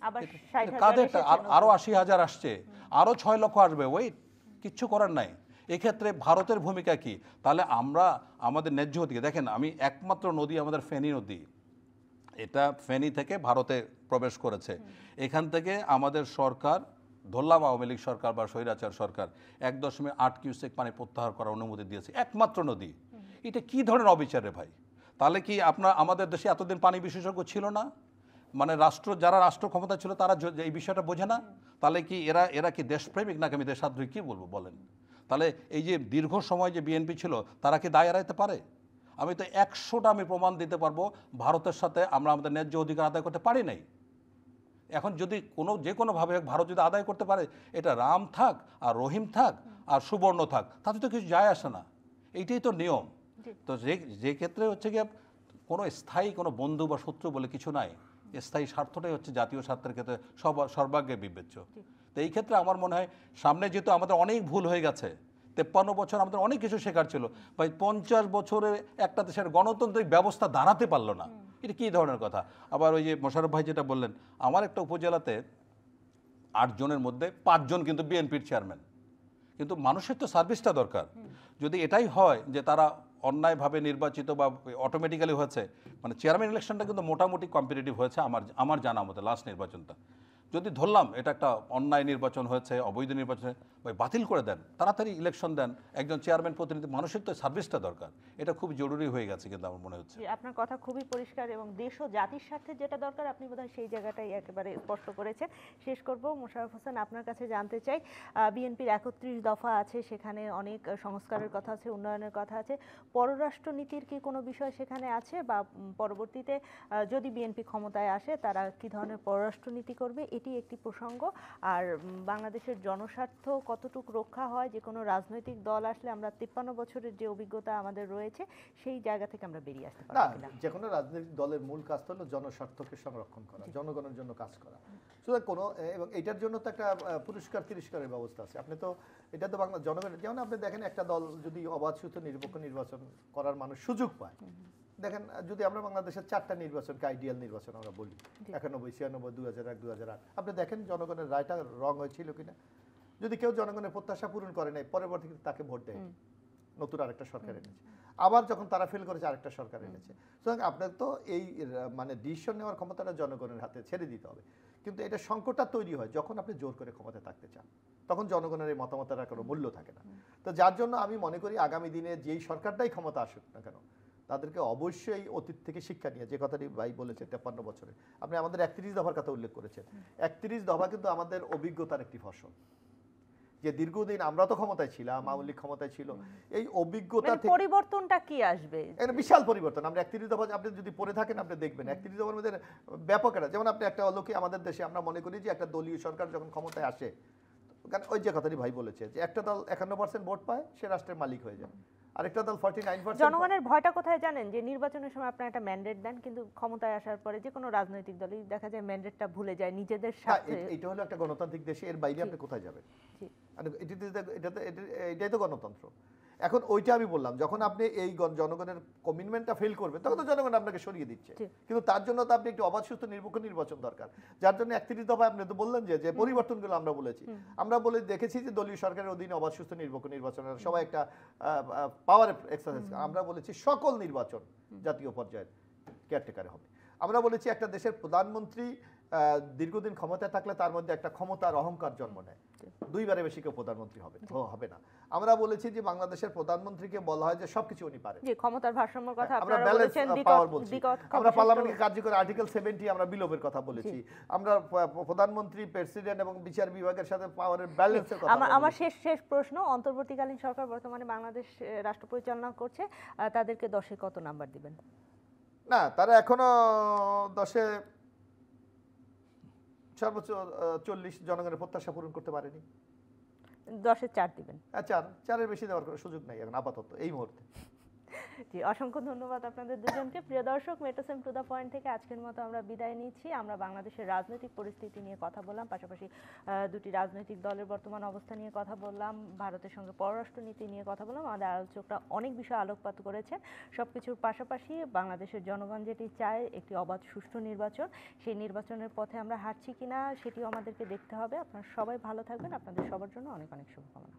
আবার 60,000 কাদের এসেছে আরো 80,000 আসছে, আরো 6 লক্ষ আসবে, ওয়েট, কিচ্ছু করার নাই। এক্ষেত্রে ভারতের ভূমিকা কি? তাহলে আমরা আমাদের ন্যায্য অধিকার, দেখেন আমি একমাত্র নদী আমাদের ফেনী নদী, এটা ফেনী থেকে ভারতে প্রবেশ করেছে। এখান থেকে আমাদের সরকার, ধরলাম আওয়ামী লীগ সরকার বা স্বৈরাচার সরকার, 1.8 কিউসেক পানি প্রত্যাহার করার অনুমতি দিয়েছে, একমাত্র নদী। এটা কি ধরনের অবিচার রে ভাই? তাহলে কি আমাদের দেশে এতদিন পানি বিশেষজ্ঞ ছিল না? মানে যারা রাষ্ট্র ক্ষমতা ছিল তারা এই বিষয়টা বোঝে না? তাহলে কি এরা কি দেশপ্রেমিক নাকি আমি দেশাদ্রোহী, কি বলবো বলেন? তাহলে এই যে দীর্ঘ সময় যে বিএনপি ছিল তারা কি দায় এড়াইতে পারে? আমি তো 100টা আমি প্রমাণ দিতে পারবো ভারতের সাথে আমরা আমাদের ন্যায্য অধিকার আদায় করতে পারি নাই। এখন যদি যে কোনোভাবে ভারত যদি আদায় করতে পারে, এটা রাম থাক আর রহিম থাক আর সুবর্ণ থাক, তাতে তো কিছু যায় আসে না। এইটাই তো নিয়ম। তো যে ক্ষেত্রে হচ্ছে গিয়ে কোনো স্থায়ী কোনো বন্ধু বা শত্রু বলে কিছু নাই, স্থায়ী স্বার্থটাই হচ্ছে জাতীয় স্বার্থের ক্ষেত্রে সর্বাগ্রে বিবেচ্য। তো এই ক্ষেত্রে আমার মনে হয় সামনে যেহেতু আমাদের অনেক ভুল হয়ে গেছে, 53 বছর আমাদের অনেক কিছু শেখার ছিল ভাই, 50 বছরে একটা দেশের গণতান্ত্রিক ব্যবস্থা দাঁড়াতে পারলো না, এটা কী ধরনের কথা? আবার ওই যে মোশাররফ ভাই যেটা বললেন, আমার একটা উপজেলাতে 8 জনের মধ্যে 5 জন কিন্তু বিএনপির চেয়ারম্যান, কিন্তু মানুষের তো সার্ভিসটা দরকার। যদি এটাই হয় যে তারা অন্যায়ভাবে নির্বাচিত বা অটোমেটিক্যালি হয়েছে, মানে চেয়ারম্যান ইলেকশনটা কিন্তু মোটামুটি কম্পিটিটিভ হয়েছে আমার জানা মতে, লাস্ট নির্বাচনটা যদি ধরলাম এটা একটা অন্যায় নির্বাচন হয়েছে, অবৈধ নির্বাচন, ভাই বাতিল করে দেন, তাড়াতাড়ি ইলেকশন দেন, একজন চেয়ারম্যান প্রতিনিধি, মানুষের তো সার্ভিসটা দরকার, এটা খুব জরুরি হয়ে গেছে কিন্তু আমার মনে হচ্ছে। আপনার কথা খুবই পরিষ্কার এবং দেশ ও জাতির স্বার্থে যেটা দরকার আপনি বোধহয় সেই জায়গাটাই একেবারে স্পষ্ট করেছেন। শেষ করব মোশাররফ হোসেন, আপনার কাছে জানতে চাই, বিএনপির 31 দফা আছে, সেখানে অনেক সংস্কারের কথা আছে, উন্নয়নের কথা আছে, পররাষ্ট্র নীতির কি কোনো বিষয় সেখানে আছে, বা পরবর্তীতে যদি বিএনপি ক্ষমতায় আসে তারা কি ধরনের পররাষ্ট্র নীতি করবে, এটি একটি প্রসঙ্গ। আর বাংলাদেশের জনস্বার্থ কতটুকু রক্ষা হয়, যে কোনো রাজনৈতিক দল আসলে আমরা 53 বছরের যে অভিজ্ঞতা আমাদের রয়েছে সেই জায়গা থেকে আমরা বেরিয়ে আসতে পারবো কিনা? যে কোনো রাজনৈতিক দলের মূল কাজ হলো জনস্বার্থকে সংরক্ষণ করা, জনগণের জন্য কাজ করা। সুতরাং কোনো, এবং এটার জন্য তো একটা পুরস্কার তিরস্কারের ব্যবস্থা আছে। আপনি তো এটা তো বাংলা জনগণের, যেমন আপনি দেখেন একটা দল যদি অবাধ সুষ্ঠু নিরপেক্ষ নির্বাচন করার মানুষ সুযোগ পায়, দেখেন যদি আমরা বাংলাদেশের 4টা নির্বাচনকে আইডিয়াল নির্বাচন আমরা বলি, 91, 96, 2001, 2008, আপনি দেখেন জনগণের রায়টা রং হয়েছিল কিনা। যদি কেউ জনগণের প্রত্যাশা পূরণ করে নাই, পরবর্তীতে তাকে ভোট দেয়, নতুন আরেকটা সরকার এনেছে, আবার যখন তারা ফেল করেছে আরেকটা সরকার এনেছে। সুতরাং আপনার তো এই মানে ডিসিশন নেওয়ার ক্ষমতাটা জনগণের হাতে ছেড়ে দিতে হবে। কিন্তু এটা সংকটটা তৈরি হয় যখন আপনি জোর করে ক্ষমতায় থাকতে চান, তখন জনগণের এই মতামতের কোনো মূল্য থাকে না। তো যার জন্য আমি মনে করি আগামী দিনে যেই সরকারটাই ক্ষমতা আসুক না কেন, তাদেরকে অবশ্যই অতীত থেকে শিক্ষা নিয়ে, যে কথাটি ভাই বলেছে 53 বছরে, আপনি আমাদের 31 দফার কথা উল্লেখ করেছেন, 31 দফা কিন্তু আমাদের অভিজ্ঞতার একটি ফসল। যে দীর্ঘদিন আমরা তো ক্ষমতায় ছিলাম, আওয়ামী লীগ ক্ষমতায় ছিল, এই অভিজ্ঞতা থেকে পরিবর্তনটা কি আসবে, একটা বিশাল পরিবর্তন। আমরা 31 দফা আপনি যদি পড়ে থাকেন আপনি দেখবেন 31 দফার মধ্যে ব্যাপক একটা, যেমন আপনি একটা লোকে আমাদের দেশে আমরা মনে করি যে একটা দলীয় সরকার যখন ক্ষমতায় আসে, কারণ ওই যে কথাটি ভাই বলেছে যে একটা দল 51% ভোট পায়, সে রাষ্ট্রের মালিক হয়ে যায়, আরেকটা দল 49%। জনগণের ভয়টা কোথায় জানেন, যে নির্বাচনের সময় আপনারা একটা ম্যান্ডেট দেন, কিন্তু ক্ষমতায় আসার পরে যে কোনো রাজনৈতিক দলই দেখা যায় ম্যান্ডেটটা ভুলে যায় নিজেদের স্বার্থে। এটা হলো একটা গণতান্ত্রিক দেশে, এর বাইরে আপনি কোথায় যাবেন? এটাই তো গণতন্ত্র। এখন ওইটা আমি বললাম, যখন আপনি এই জনগণের কমিটমেন্টটা ফেল করবেন তখন তো জনগণ আপনাকে সরিয়ে দিচ্ছে, কিন্তু তার জন্য তো আপনি একটু অবাধ সুষ্ঠু নিরপেক্ষ নির্বাচন দরকার। যার জন্য 31 দফা আপনি তো বললেন যে পরিবর্তনগুলো আমরা বলেছি, আমরা বলে দেখেছি যে দলীয় সরকারের অধীনে অবাধ সুষ্ঠু নিরপেক্ষ নির্বাচনের সবাই একটা পাওয়ার এক্সারসাইজ। আমরা বলেছি সকল নির্বাচন জাতীয় পর্যায়ের কেয়ারটেকারে হবে। আমরা বলেছি একটা দেশের প্রধানমন্ত্রী দীর্ঘদিন ক্ষমতায় থাকলে তার মধ্যে একটা ক্ষমতার অহংকার জন্ম নেয়, 2বারের বেশি কেউ প্রধানমন্ত্রী হবে না। আমরা বলেছি যে বাংলাদেশের প্রধানমন্ত্রীকে বলা হয় যে সবকিছু উনি পারেন। জি, ক্ষমতার ভারসাম্যের কথা আমরা আপনারা ব্যালেন্স বলেছেন, পাওয়ার বলছি। আমরা বিকট পার্লামেন্টে কার্যকরী আর্টিকেল 70 আমরা বিলোপের কথা বলেছি। আমরা প্রধানমন্ত্রী, প্রেসিডেন্ট এবং বিচার বিভাগের সাথে পাওয়ারের ব্যালেন্সের কথা বলেছি। আমার শেষ প্রশ্ন, অন্তর্বর্তীকালীন সরকার বর্তমানে বাংলাদেশ রাষ্ট্র পরিচালনা করছে, তাদেরকে 10-এ কত নাম্বার দিবেন? না, তারা এখনো 10-এ সর্বোচ্চ 40 জনগণের প্রত্যাশা পূরণ করতে পারেনি। 10-এ 4 দিবেন? 4-এর বেশি দেওয়ার কোনো সুযোগ নাই এখন আপাতত এই মুহূর্তে। জি, অসংখ্য ধন্যবাদ আপনাদের দুজনকে। প্রিয় দর্শক, মেট্রোসেম টু দ্য পয়েন্ট থেকে আজকের মতো আমরা বিদায় নিচ্ছি। আমরা বাংলাদেশের রাজনৈতিক পরিস্থিতি নিয়ে কথা বললাম, পাশাপাশি দুটি রাজনৈতিক দলের বর্তমান অবস্থা নিয়ে কথা বললাম, ভারতের সঙ্গে পররাষ্ট্রনীতি নিয়ে কথা বললাম। আমাদের আলোচকরা অনেক বিষয় আলোকপাত করেছেন। সবকিছুর পাশাপাশি বাংলাদেশের জনগণ যেটি চায়, একটি অবাধ সুষ্ঠু নির্বাচন, সেই নির্বাচনের পথে আমরা হাঁটছি কিনা সেটিও আমাদেরকে দেখতে হবে। আপনারা সবাই ভালো থাকবেন। আপনাদের সবার জন্য অনেক অনেক শুভকামনা।